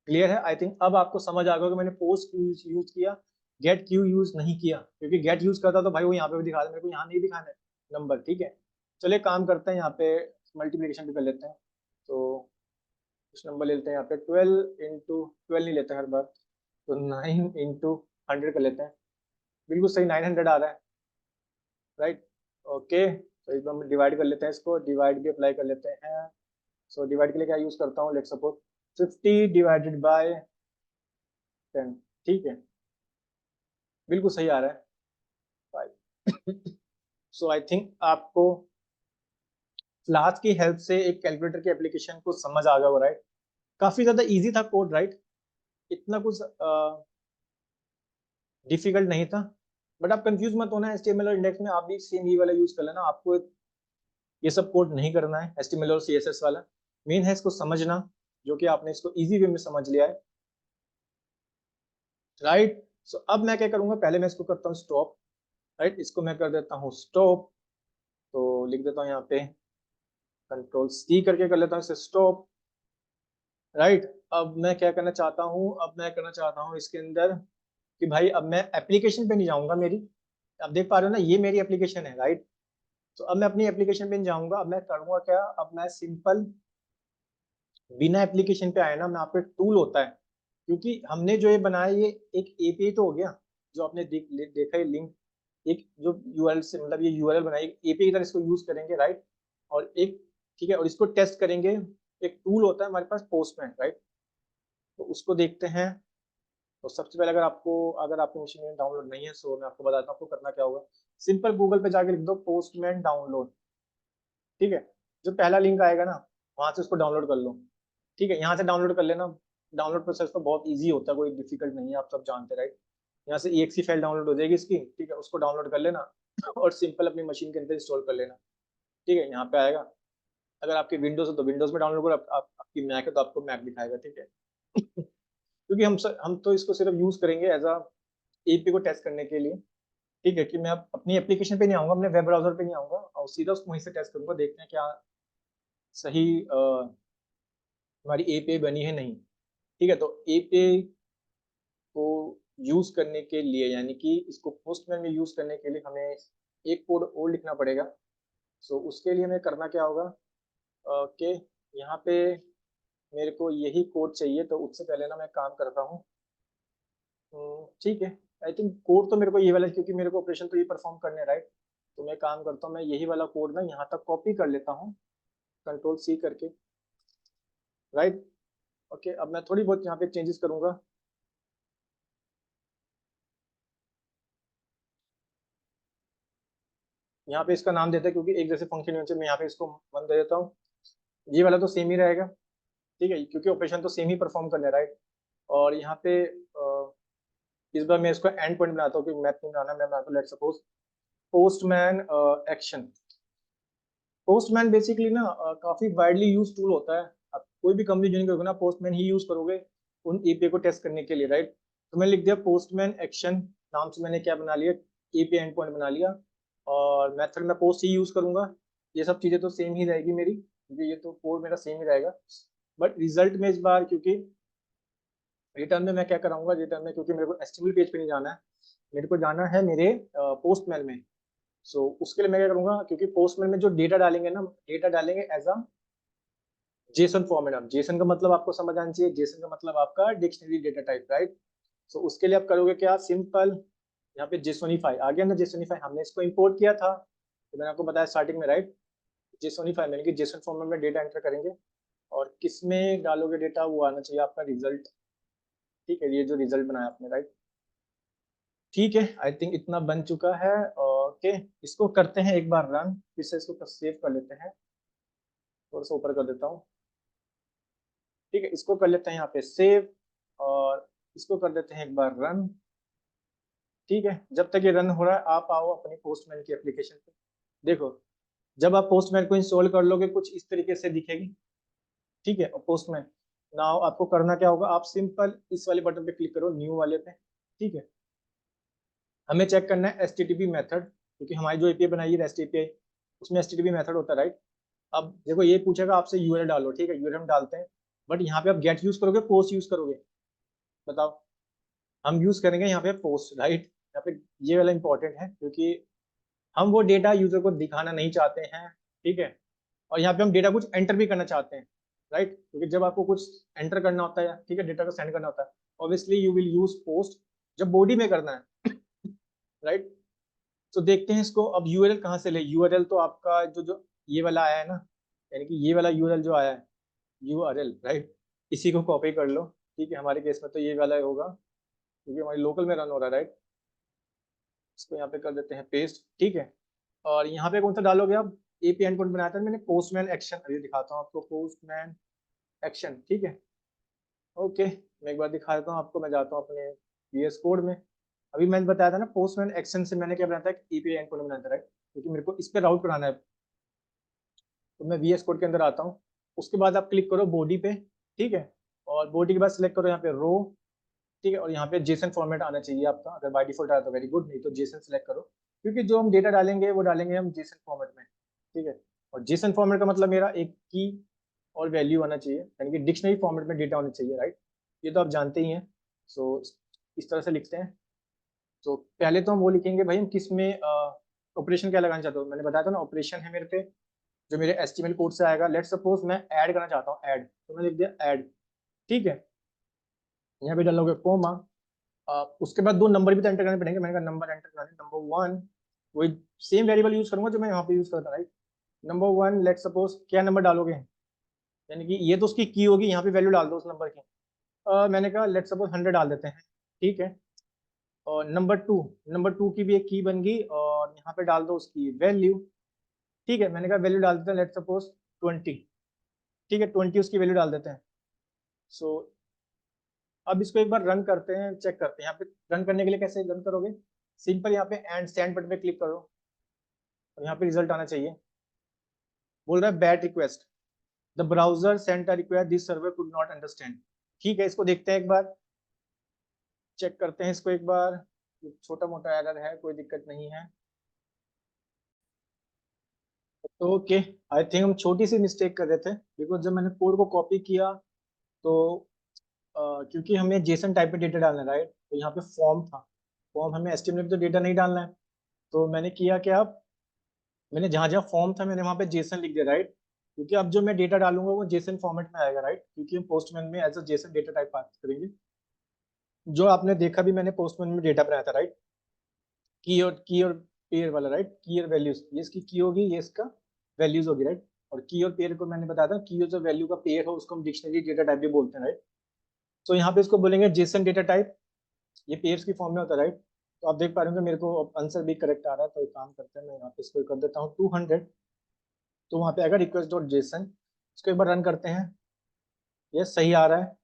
क्लियर है? आई थिंक अब आपको समझ आ गया कि मैंने पोस्ट यूज किया, गेट क्यू यूज नहीं किया, क्योंकि गेट यूज करता तो भाई वो यहाँ पे भी दिखा दे, मेरे को यहाँ नहीं दिखाना है नंबर, ठीक है? चलिए काम करते हैं, यहाँ पे मल्टीप्लीकेशन भी कर लेते हैं। तो कुछ नंबर ले लेते हैं यहाँ पे, 12 नहीं लेते हर बार, तो 9 × 100 कर लेते हैं। बिल्कुल सही, 900 आ रहा है, राइट? ओके, तो एक बार हम डिवाइड कर लेते हैं, इसको डिवाइड भी अप्लाई कर लेते हैं। सो डिवाइड के लिए क्या यूज करता हूँ, लेट सपोज 50/10, ठीक है, बिल्कुल सही आ रहा है 5। सो आई थिंक आपको फ्लास्क की हेल्प से एक कैलकुलेटर की एप्लीकेशन को समझ आ गया होगा, राइट? काफी ज्यादा इजी था कोड, राइट? इतना कुछ डिफिकल्ट नहीं था। बट आप कंफ्यूज मत होना, HTML और इंडेक्स में आप भी सेम ही वाला यूज कर लेना, आपको ये सब कोड नहीं करना है HTML और CSS वाला। मेन है इसको समझना, जो कि आपने इसको इजी वे में समझ लिया है, राइट? सो अब मैं क्या करूंगा, पहले मैं इसको करता हूँ स्टॉप, राइट? इसको मैं कर देता हूँ स्टॉप, तो लिख देता हूँ यहाँ पे Ctrl+C करके कर लेता हूँ इसे स्टॉप, राइट? अब मैं क्या करना चाहता हूँ, अब मैं करना चाहता हूँ इसके अंदर कि भाई अब मैं एप्लीकेशन पे नहीं जाऊंगा मेरी, अब देख पा रहे हो ना, ये मेरी एप्लीकेशन है, राइट? तो अब मैं अपनी एप्लीकेशन पे नहीं जाऊंगा, अब मैं करूंगा क्या, अब मैं सिंपल बिना एप्लीकेशन पे आया ना, मैं आपको एक टूल होता है, क्योंकि हमने जो ये बनाया ये एक एपीआई तो हो गया, जो आपने देखा है लिंक, एक जो यूआरएल से, मतलब ये यूआरएल बनाई एपीआई की तरह इसको यूज करेंगे, राइट? और एक, ठीक है, और इसको टेस्ट करेंगे, एक टूल होता है हमारे पास पोस्टमैन, राइट? तो उसको देखते हैं। तो सबसे पहले अगर आपकी मशीन में डाउनलोड नहीं है, सो मैं आपको बताता हूँ आपको करना क्या होगा। सिंपल गूगल पे जाके लिख दो पोस्टमैन डाउनलोड, ठीक है? जो पहला लिंक आएगा ना, वहां से उसको डाउनलोड कर लो, ठीक है? यहाँ से डाउनलोड कर लेना। डाउनलोड प्रोसेस तो बहुत इजी होता है, कोई डिफिकल्ट नहीं है, आप सब जानते हैं, राइट? यहाँ से EXE फाइल डाउनलोड हो जाएगी इसकी, ठीक है? उसको डाउनलोड कर लेना और सिंपल अपनी मशीन के अंदर इंस्टॉल कर लेना, ठीक है? यहाँ पे आएगा। अगर आपकी विंडोज है तो विंडोज में डाउनलोड करो, आपकी मैक है तो आपको मैक दिखाएगा, ठीक है? क्योंकि हम तो इसको सिर्फ यूज करेंगे एज अ एपी को टेस्ट करने के लिए, ठीक है? कि मैं अपनी एप्लीकेशन पे नहीं आऊंगा, अपने वेब ब्राउजर पे नहीं आऊंगा, और सीधा उसको वहीं से टेस्ट करूंगा, देखते हैं क्या सही हमारी एपीआई बनी है नहीं, ठीक है? तो एपीआई को यूज करने के लिए, यानी कि इसको पोस्टमैन में यूज करने के लिए हमें एक कोड और लिखना पड़ेगा। सो उसके लिए हमें करना क्या होगा, कि यहाँ पे मेरे को यही कोड चाहिए, तो उससे पहले ना मैं काम करता हूँ, ठीक है? आई थिंक कोड तो मेरे को ये वाला, क्योंकि मेरे को ऑपरेशन तो ये परफॉर्म करने, राइट? तो मैं काम करता हूँ, मैं यही वाला कोड ना यहाँ तक कॉपी कर लेता हूँ, Ctrl+C करके, राइट? ओके, अब मैं थोड़ी बहुत यहाँ पे चेंजेस करूंगा। यहाँ पे इसका नाम देता है, क्योंकि एक जैसे फंक्शन यूनिट से मैं यहाँ पे इसको 1 दे देता हूँ। ये वाला तो सेम ही रहेगा, ठीक है, क्योंकि ऑपरेशन तो सेम ही परफॉर्म करना है, राइट? और यहाँ पे इस बार मैं इसको एंड पॉइंट बनाता हूँ, कि मैथ नहीं बनाना, मैं बनाता हूँ let suppose postman action. Postman basically ना काफी वाइडली यूज टूल होता है। आप कोई भी कंपनी ज्वाइन करोगे ना, पोस्टमैन ही यूज करोगे उन एपीआई को टेस्ट करने के लिए, राइट? तो मैं लिख दिया पोस्टमैन एक्शन, नाम से मैंने क्या बना लिया, एपीआई एंड पॉइंट बना लिया, और मेथड में पोस्ट ही यूज करूंगा। ये सब चीजें तो सेम ही रहेगी मेरी, क्योंकि ये तो कोड मेरा सेम ही रहेगा। बट रिजल्ट में इस बार, क्योंकि रिटर्न में मैं क्या कराऊंगा, रिटर्न में क्योंकि मेरे को एचटीएमएल पेज पे नहीं जाना है, मेरे को जाना है मेरे पोस्टमैन में। सो उसके लिए मैं क्या करूंगा, क्योंकि पोस्टमैन में जो डेटा डालेंगे ना, डेटा डालेंगे एज अ जेसन फॉर्मेट। अब जेसन का मतलब आपको समझ आना चाहिए, जेसन का मतलब आपका डिक्शनरी डेटा टाइप, राइट? सो उसके लिए आप करोगे क्या, सिंपल यहाँ पे जेसोनिफाई आ गया ना, जेसोनिफाई हमने इसको इंपोर्ट किया था, तो मैंने आपको बताया स्टार्टिंग में, राइट? जेसोनिफाई मैंने कि जेसन फॉर्मेट में डेटा एंटर करेंगे, और किसमें डालोगे डेटा, वो आना चाहिए आपका रिजल्ट, ठीक है? ये जो रिजल्ट बनाया आपने, राइट? ठीक है, आई थिंक इतना बन चुका है। ओके, इसको करते हैं एक बार रन, फिर से इसको सेव कर लेते हैं। थोड़ा सा ऊपर कर देता हूँ। ठीक है, इसको कर लेते हैं यहाँ पे सेव, और इसको कर देते हैं एक बार रन। ठीक है, जब तक ये रन हो रहा है आप आओ अपनी पोस्टमैन की एप्लीकेशन पे। देखो, जब आप पोस्टमैन को इंस्टॉल कर लोगे कुछ इस तरीके से दिखेगी। ठीक है, और पोस्टमैन नाउ आपको करना क्या होगा, आप सिंपल इस वाले बटन पे क्लिक करो, न्यू वाले पे। ठीक है, हमें चेक करना है एचटीटीपी मेथड, क्योंकि हमारी जो एपीआई बनाई है रेस्ट एपीआई, उसमें एचटीटीपी मेथड होता है, राइट। अब देखो ये पूछेगा आपसे यूआरएल डालो, ठीक है, यूआरएल हम डालते हैं, बट यहाँ पे आप गेट यूज करोगे पोस्ट यूज करोगे, बताओ। हम यूज करेंगे यहाँ पे पोस्ट, राइट। यहाँ पे ये वाला इंपॉर्टेंट है, क्योंकि हम वो डेटा यूजर को दिखाना नहीं चाहते हैं। ठीक है, और यहाँ पे हम डेटा कुछ एंटर भी करना चाहते हैं, राइट, क्योंकि जब आपको कुछ एंटर करना होता है, ठीक है, डेटा को सेंड करना होता है, obviously you will use post, जब बॉडी में करना है, राइट। तो देखते हैं इसको, अब यूआरएल कहाँ से ले, यूआरएल तो आपका जो जो ये वाला आया है ना, यानी कि ये वाला यूआरएल जो आया है, यूआरएल, राइट, इसी को कॉपी कर लो। ठीक है, हमारे केस में तो ये वाला होगा, क्योंकि हमारी लोकल में रन हो रहा है, राइट। इसको यहाँ पे कर देते हैं पेस्ट। ठीक है, और यहाँ पे कौन सा डालोगे आप, एपी एंड पॉइंट बनाया था मैंने, पोस्टमैन एक्शन, अभी दिखाता हूँ आपको, पोस्टमैन एक्शन। ठीक है, ओके, मैं एक बार दिखा देता हूँ आपको, मैं जाता हूँ अपने VS कोड में। अभी मैंने बताया था ना, पोस्टमैन एक्शन से मैंने क्या बनाया था, एपीआई एंड पॉइंट बनाया था, राइट, क्योंकि मेरे को इस पे राउट कराना है। तो मैं VS कोड के अंदर आता हूँ, उसके बाद आप क्लिक करो बॉडी पे। ठीक है, और बॉडी के बाद सिलेक्ट करो यहाँ पे रो। ठीक है, और यहाँ पे जेसन फॉर्मेट आना चाहिए आपका, अगर बाय डिफॉल्ट आया तो वेरी गुड, नहीं तो जेसन सेलेक्ट करो, क्योंकि जो हम डेटा डालेंगे वो डालेंगे हम जेसन फॉर्मेट में। ठीक है, और जेसन फॉर्मेट का मतलब मेरा एक की और वैल्यू आना चाहिए, यानी कि डिक्शनरी फॉर्मेट में डेटा होना चाहिए, राइट। ये तो आप जानते ही हैं। सो इस तरह से लिखते हैं। तो पहले तो हम वो लिखेंगे भाई, हम किस में ऑपरेशन क्या लगाना चाहते हो, मैंने बताया था ना, ऑपरेशन है मेरे पे, जो मेरे HTML कोड से आएगा। लेट सपोज मैं ऐड करना चाहता हूँ, ऐड, तो मैं लिख दिया ऐड। ठीक है, यहाँ पे डालोगे कोमा, उसके बाद दो नंबर भी तो एंटर करने पड़ेंगे, मैंने कहा नंबर एंटर करने, नंबर 1, वही सेम वेरिएबल यूज करूंगा जो मैं यहाँ पे यूज करता, राइट। नंबर 1, लेट सपोज क्या नंबर डालोगे, यानी कि ये तो उसकी की होगी, यहाँ पे वैल्यू डाल दो उस नंबर की। मैंने कहा लेट सपोज 100 डाल देते हैं। ठीक है, और नंबर 2 की भी एक की बन गई, और यहाँ पे डाल दो उसकी वैल्यू। ठीक है, मैंने कहा वैल्यू डाल देते हैं, लेट सपोज 20। ठीक है, 20 उसकी वैल्यू डाल देते हैं। सो अब इसको एक बार रन करते हैं, चेक करते हैं। यहाँ पे रन करने के लिए कैसे रन करोगे, सिंपल यहाँ पे एंड सेंड बटन पे क्लिक करो, और यहाँ पे रिजल्ट आना चाहिए। बोल रहा है bat request, the browser sent a request this server could not understand. ठीक है, इसको देखते हैं एक बार, चेक करते हैं इसको एक बार। छोटा मोटा एरर है, कोई दिक्कत नहीं है। तो ओके, आई थिंक हम छोटी सी मिस्टेक कर रहे थे, बिकॉज जब मैंने कोड को कॉपी किया तो क्योंकि हमें जेसन टाइप में डेटा डालना है, राइट, तो यहाँ पे फॉर्म था, फॉर्म हमें एचटीएमएल में तो डेटा नहीं डालना है। तो मैंने किया क्या, मैंने जहाँ जहाँ फॉर्म था मैंने वहाँ पे जेसन लिख दिया, राइट, क्योंकि अब जो मैं डेटा डालूंगा वो जेसन फॉर्मेट में आएगा, राइट, क्योंकि हम पोस्टमैन में as a JSON data type बात करेंगे। जो आपने देखा भी मैंने पोस्टमैन में डेटा बनाया था, राइट, की और पेयर वाला, राइट, की और वैल्यूज, ये इसकी की होगी, ये इसका वैल्यूज होगी, राइट। और की और पेयर को मैंने बताया था, की और जो वैल्यू का पेयर हो उसको हम डिक्शनरी डेटा टाइप भी बोलते हैं, राइट। तो यहाँ पे इसको बोलेंगे जेसन डेटा टाइप, ये पेयर्स की फॉर्म में होता है, राइट। तो आप देख पा रहे हो कि मेरे को आंसर भी करेक्ट आ रहा है, तो एक काम करते हैं, मैं यहाँ पे इसको कर देता हूँ 200, तो वहाँ पे आएगा रिक्वेस्ट डॉट जेसन। इसको एक बार रन करते हैं, ये सही आ रहा है।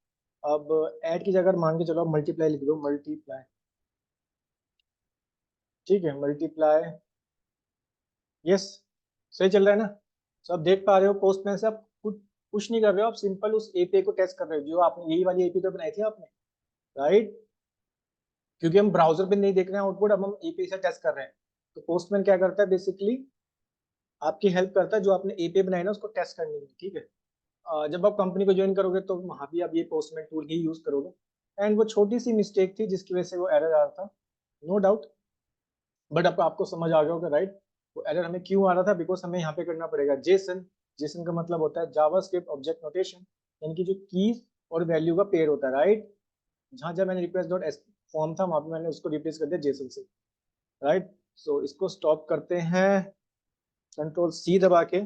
अब ऐड की जगह मान के चलो मल्टीप्लाई लिख दो, मल्टीप्लाई। ठीक है, मल्टीप्लाई, यस, सही चल रहा है ना। तो आप देख पा रहे हो पोस्टमैन से आप कुछ नहीं कर रहे हो, आप सिंपल उस एपीआई को टेस्ट कर रहे हो, जो आपने यही वाली एपीआई तो बनाई थी आपने, राइट, क्योंकि हम ब्राउजर पे नहीं देख रहे हैं आउटपुट, अब हम एपीआई से टेस्ट कर रहे हैं। तो पोस्टमैन क्या करता है, बेसिकली आपकी हेल्प करता है, जो आपने एपीआई बनाई ना उसको टेस्ट करने में। ठीक है, जब आप कंपनी को ज्वाइन करोगे तो वहाँ भी आप ये पोस्टमैन टूल ही यूज करोगे। एंड वो छोटी सी मिस्टेक थी जिसकी वजह से वो एरर आ रहा था, नो डाउट, बट अब आपको समझ आ गया होगा, राइट। वो एरर हमें क्यों आ रहा था, बिकॉज हमें यहाँ पे करना पड़ेगा जेसन। जेसन का मतलब होता है जावास्क्रिप्ट ऑब्जेक्ट नोटेशन, यानी कि जो कीज और वैल्यू का पेयर होता है, राइट। जहाँ जहाँ मैंने रिक्वेस्ट डॉट एस फॉर्म था वहाँ पे मैंने उसको रिप्लेस कर दिया जेसन से, राइट। सो इसको स्टॉप करते हैं, कंट्रोल सी दबा के।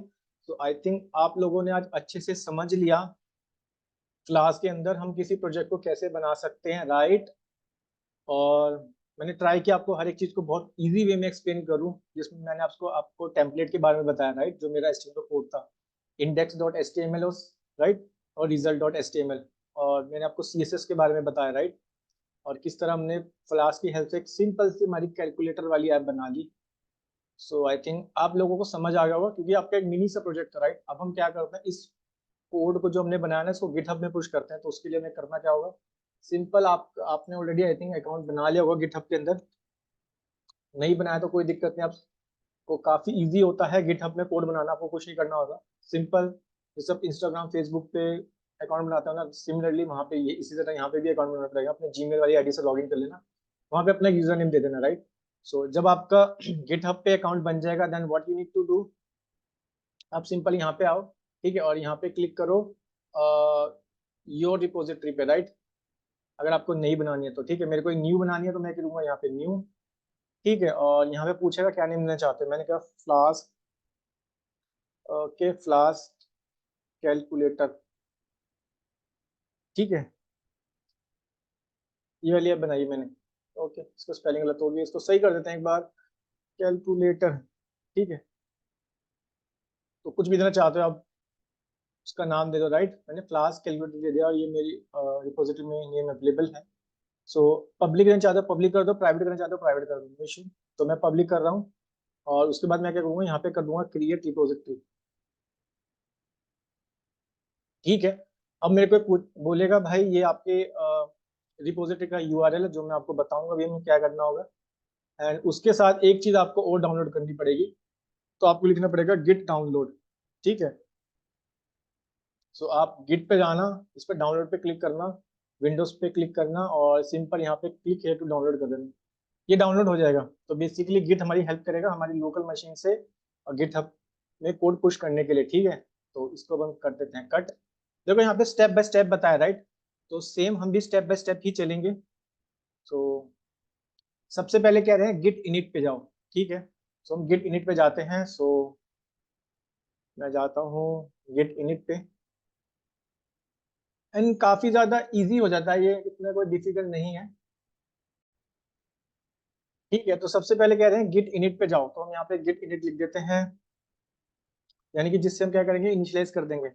तो आई थिंक आप लोगों ने आज अच्छे से समझ लिया क्लास के अंदर हम किसी प्रोजेक्ट को कैसे बना सकते हैं, राइट। और मैंने ट्राई किया आपको हर एक चीज को बहुत इजी वे में एक्सप्लेन करूं, जिसमें मैंने आपको आपको टेम्पलेट के बारे में बताया, राइट, जो मेरा एचटीएमएल कोड था। index.html, राइट, और result.html, और मैंने आपको CSS के बारे में बताया, राइट, और किस तरह हमने फ्लास्क की हेल्प से एक सिंपल सी हमारी कैलकुलेटर वाली ऐप बना ली। सो आई थिंक आप लोगों को समझ आ गया होगा, क्योंकि आपका एक मिनी सा प्रोजेक्ट है, राइट। अब हम क्या करते हैं, इस कोड को जो हमने बनाया है इसको गिटहब में पुश करते हैं। तो उसके लिए हमें करना क्या होगा, सिंपल, आपने ऑलरेडी आई थिंक अकाउंट बना लिया होगा गिटहब के अंदर। नहीं बनाया तो कोई दिक्कत नहीं, आपको काफी इजी होता है गिटहब में कोड बनाना, आपको कुछ नहीं करना होगा। सिंपल, जैसे आप इंस्टाग्राम फेसबुक पे अकाउंट बनाते हो ना, सिमिलरली वहाँ पे ये इसी तरह यहाँ पे भी अकाउंट बनाना पड़ेगा। अपने जीमेल वाली आईडी से लॉगिन कर लेना, वहाँ पे अपना यूजर नेम दे देना, राइट। सो जब आपका गिटहब पे अकाउंट बन जाएगा, then what you need to do, आप सिंपल यहाँ पे आओ, ठीक है, और यहाँ पे क्लिक करो योर रिपोजिटरी पे, राइट। अगर आपको नई बनानी है तो ठीक है, मेरे को न्यू बनानी है तो मैं करूँगा यहाँ पे न्यू, ठीक है। और यहाँ पे पूछेगा क्या नेम देना चाहते हो, मैंने कहा फ्लास्क के फ्लास्क कैलकुलेटर, ठीक है। ये वाली ऐप बनाई मैंने, ओके। इसका स्पेलिंग गलत हो गया, इसको सही कर देते हैं एक बार, कैलकुलेटर, ठीक है। तो कुछ भी देना चाहते हो आप, उसका नाम दे दो, राइट। मैंने फ्लास्क कैलकुलेटर दे दिया, और ये मेरी रिपोजिटरी में नेम अवेलेबल है। सो पब्लिक करना चाहते हो पब्लिक कर दो, प्राइवेट करना चाहते हो प्राइवेट कर दो, इशू। तो मैं पब्लिक कर रहा हूँ, और उसके बाद मैं क्या करूँगा, यहाँ पे कर दूंगा क्रिएट रिपोजिटरी, ठीक है। अब मेरे को बोलेगा भाई ये आपके रिपोजिटरी का यूआरएल है, जो मैं आपको बताऊंगा अभी हमें क्या करना होगा। एंड उसके साथ एक चीज आपको और डाउनलोड करनी पड़ेगी, तो आपको लिखना पड़ेगा गिट डाउनलोड, ठीक है। सो आप गिट पे जाना, इस पर डाउनलोड पे क्लिक करना, विंडोज पे क्लिक करना, और सिंपल यहाँ पे क्लिक है टू डाउनलोड कर देना। ये डाउनलोड हो जाएगा। तो बेसिकली गिट हमारी हेल्प करेगा हमारी लोकल मशीन से और गिट हब में कोड पुश करने के लिए, ठीक है। तो इसको हम कर देते हैं कट। देखो यहाँ पे स्टेप बाय स्टेप बताया, राइट। तो सेम हम भी स्टेप बाय स्टेप ही चलेंगे। तो सबसे पहले कह रहे हैं गिट इनिट पे जाओ, ठीक है। सो हम गिट इनिट पे जाते हैं। सो मैं जाता हूँ गिट इनिट पे, एंड काफी ज्यादा इजी हो जाता है, ये इतना कोई डिफिकल्ट नहीं है, ठीक है। तो सबसे पहले कह रहे हैं गिट इनिट पे जाओ, तो हम यहाँ पे गिट इनिट लिख देते हैं, यानी कि जिससे हम क्या करेंगे, इनिशियलाइज कर देंगे,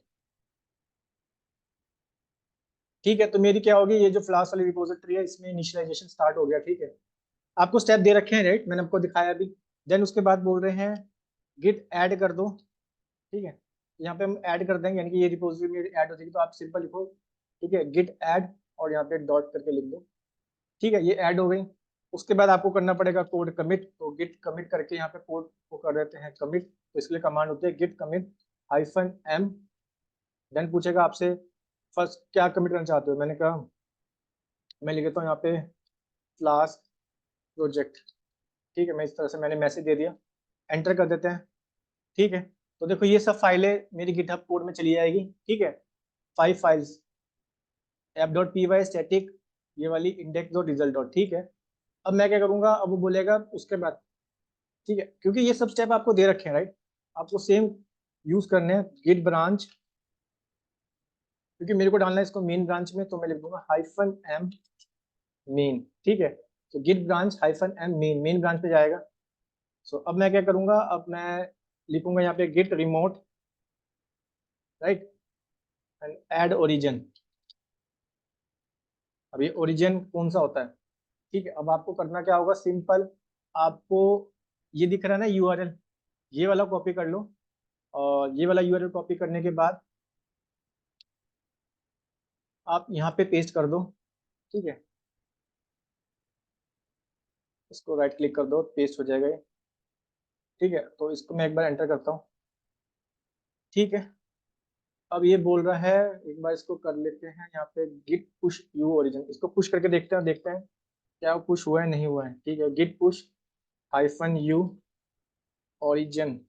ठीक है। तो मेरी क्या होगी, ये जो फ्लास्क वाली रिपोजिटरी है इसमें इनिशियलाइजेशन स्टार्ट हो गया, ठीक है। आपको स्टेप दे रखे हैं, राइट, मैंने आपको दिखाया अभी। देन उसके बाद बोल रहे हैं गिट ऐड कर दो, ठीक है। यहाँ पे हम ऐड कर देंगे, यानी कि ये रिपोजिटरी में ऐड हो जाएगी। तो आप सिंपल लिखो, ठीक है, गिट ऐड, और यहाँ पे डॉट करके लिख दो, ठीक है, ये ऐड हो गई। उसके बाद आपको करना पड़ेगा कोड कमिट, तो गिट कमिट करके यहाँ पे कोड को कर देते हैं कमिट। तो इसके लिए कमांड होती है गिट कमिट -m। देन पूछेगा आपसे फर्स्ट क्या कमिट करना चाहते हो, मैंने कहा मैं लिख देता हूँ यहाँ पे फ्लास्क प्रोजेक्ट, ठीक है। मैं इस तरह से मैंने मैसेज दे दिया, एंटर कर देते हैं, ठीक है। तो देखो ये सब फाइलें मेरी गिटहब कोड में चली जाएगी, ठीक है। 5 फाइल्स, app.py स्टैटिक, ये वाली इंडेक्स डॉट रिजल्ट डॉट, ठीक है। अब मैं क्या करूंगा, अब वो बोलेगा उसके बाद, ठीक है, क्योंकि ये सब स्टेप आपको दे रखे हैं, राइट, आपको सेम यूज करने हैं। गिट ब्रांच, क्योंकि मेरे को डालना है इसको मेन ब्रांच में, तो मैं लिख दूंगा -m मेन, ठीक है। तो git branch -m main, main branch पे जाएगा। सो अब मैं क्या करूंगा, अब मैं लिखूंगा यहाँ पे git remote, right, and add origin. अब ये ओरिजिन कौन सा होता है, ठीक है। अब आपको करना क्या होगा, सिंपल, आपको ये दिख रहा है ना यूआरएल, ये वाला कॉपी कर लो, और ये वाला यूआरएल कॉपी करने के बाद आप यहाँ पे पेस्ट कर दो, ठीक है। इसको राइट क्लिक कर दो, पेस्ट हो जाएगा ये, ठीक है। तो इसको मैं एक बार एंटर करता हूँ, ठीक है। अब ये बोल रहा है, एक बार इसको कर लेते हैं यहाँ पे गिट पुश यू ओरिजिन, इसको पुश करके देखते हैं क्या वो पुश हुआ है नहीं हुआ है, ठीक है। Git push -u origin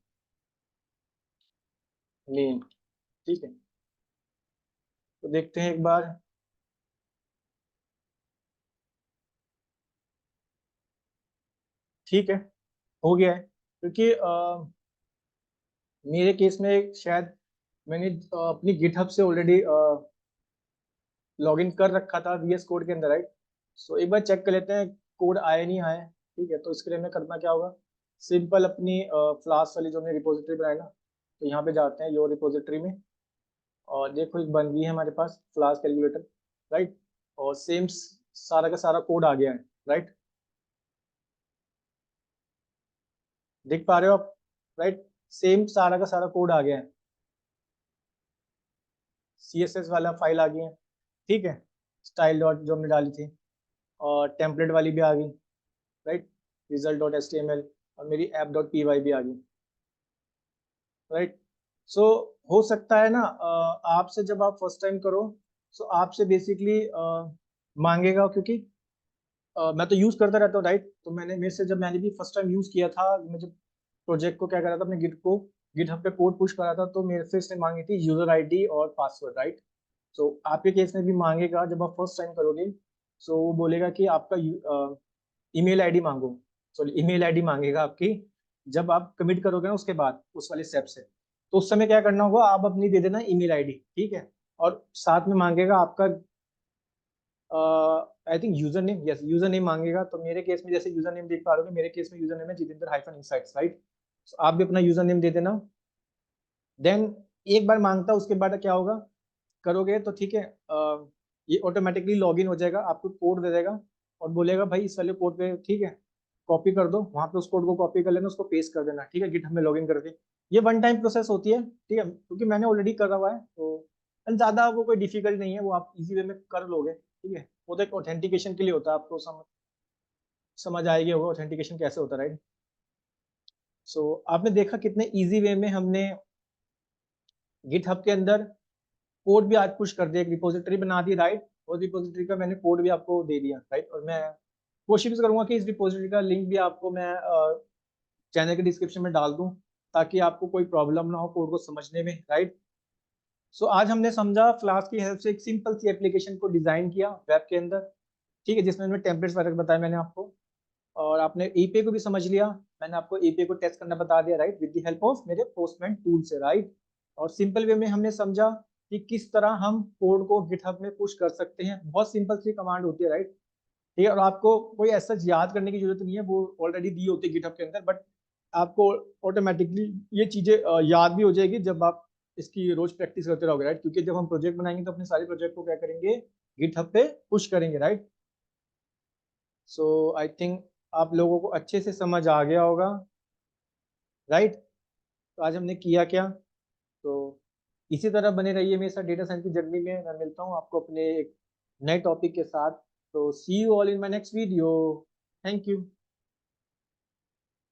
main, ठीक है। तो देखते हैं एक बार, ठीक है, हो गया है। क्योंकि मेरे केस में शायद मैंने अपनी गिटहब से ऑलरेडी लॉगिन कर रखा था VS कोड के अंदर, राइट। सो एक बार चेक कर लेते हैं कोड आया नहीं आया, ठीक है। तो इसके लिए हमें करना क्या होगा, सिंपल अपनी फ्लास्क वाली जो हमने रिपोजिटरी बनाई ना, तो यहाँ पे जाते हैं योर रिपोजिटरी में, और देखो एक बन गई है हमारे पास फ्लास्क कैलकुलेटर, राइट। और सेम सारा का सारा कोड आ गया है, राइट। देख पा रहे हो आप, राइट। सेम सारा का सारा कोड आ गया है, CSS वाला फाइल आ गई है, ठीक है। स्टाइल डॉट जो हमने डाली थी, और टेम्पलेट वाली भी आ गई, राइट। रिजल्ट डॉट HTML, और मेरी ऐप डॉट PY भी आ गई, राइट। सो हो सकता है ना आपसे जब आप फर्स्ट टाइम करो, सो आपसे बेसिकली मांगेगा, क्योंकि मैं तो यूज करता रहता हूँ, राइट। तो मेरे से जब मैंने भी फर्स्ट टाइम यूज किया था, मैं जब प्रोजेक्ट को क्या करा था, अपने गिटहब पे कोड पुश करा था, तो मेरे से इसने मांगी थी यूजर ID और पासवर्ड, राइट। सो आपके केस में भी मांगेगा जब आप फर्स्ट टाइम करोगे। सो वो बोलेगा कि आपका ईमेल आईडी मांगो, सॉरी ईमेल आईडी मांगेगा आपकी, जब आप कमिट करोगे ना उसके बाद उस वाले स्टेप से। तो उस समय क्या करना होगा, आप अपनी दे देना ईमेल आईडी, ठीक है। और साथ में मांगेगा आपका I think user name, yes user name मांगेगा। तो मेरे केस में जैसे यूजर नेम देख पा रहे हो, मेरे केस में यूजर नेम है जितेंद्र-insights, राइट। आप भी अपना यूजर नेम दे देना। देन एक बार मांगता, उसके बाद क्या होगा, करोगे तो ठीक है, ये ऑटोमेटिकली लॉगिन हो जाएगा, आपको कोड दे देगा और बोलेगा भाई इस वाले कोड पे, ठीक है, कॉपी कर दो, वहां पे उस कोड को कॉपी कर लेना, उसको पेस्ट कर देना, ठीक है, गिटहब में लॉगिन करके। ये वन टाइम प्रोसेस होती है, ठीक है, क्योंकि मैंने ऑलरेडी करा हुआ है, तो ज्यादा वो कोई डिफिकल्ट नहीं है, वो आप इजी वे में कर लोगे, ठीक है। वो तो एक ऑथेंटिकेशन के लिए होता है, आपको समझ आएगी होगा ऑथेंटिकेशन कैसे होता है, राइट। सो आपने देखा कितने इजी वे में हमने गिटहब के अंदर कोड भी आज पुश कर दिया, एक रिपोजिटरी बना दी, राइट। और रिपोजिटरी का मैंने कोड भी आपको दे दिया, राइट। और मैं कोशिश करूंगा कि इस रिपोजिटरी का लिंक भी आपको मैं चैनल के डिस्क्रिप्शन में डाल दूं, ताकि आपको कोई प्रॉब्लम ना हो कोड को समझने में, राइट। सो आज हमने समझा फ्लास्क की हेल्प से एक सिंपल सी एप्लीकेशन को डिजाइन किया वेब के अंदर, ठीक है, जिसमें मैंने टेम्पलेट्स वगैरह बताया मैंने आपको। और आपने API को भी समझ लिया, मैंने आपको API को टेस्ट करना बता दिया, right, with the help of मेरे पोस्टमैन टूल से, राइट। और सिंपल वे में हमने समझा कि किस तरह हम कोड को गिटहब में पुश कर सकते हैं, बहुत सिंपल सी कमांड होती है, राइट, ठीक है। और आपको कोई ऐसा याद करने की जरूरत नहीं है, वो ऑलरेडी दी होती है गिटहब के अंदर, बट आपको ऑटोमेटिकली ये चीजें याद भी हो जाएगी जब आप इसकी रोज प्रैक्टिस करते रहोगे, राइट। क्योंकि जब हम प्रोजेक्ट बनाएंगे तो अपने सारे प्रोजेक्ट को क्या करेंगे, गिटहब पे पुश करेंगे, राइट। सो आई थिंक आप लोगों को अच्छे से समझ आ गया होगा, राइट। तो आज हमने किया क्या, तो इसी तरह बने रहिए मेरे साथ डेटा साइंस की जर्नी में। मैं मिलता हूँ आपको अपने एक नए टॉपिक के साथ। तो see you all in my next video. Thank you.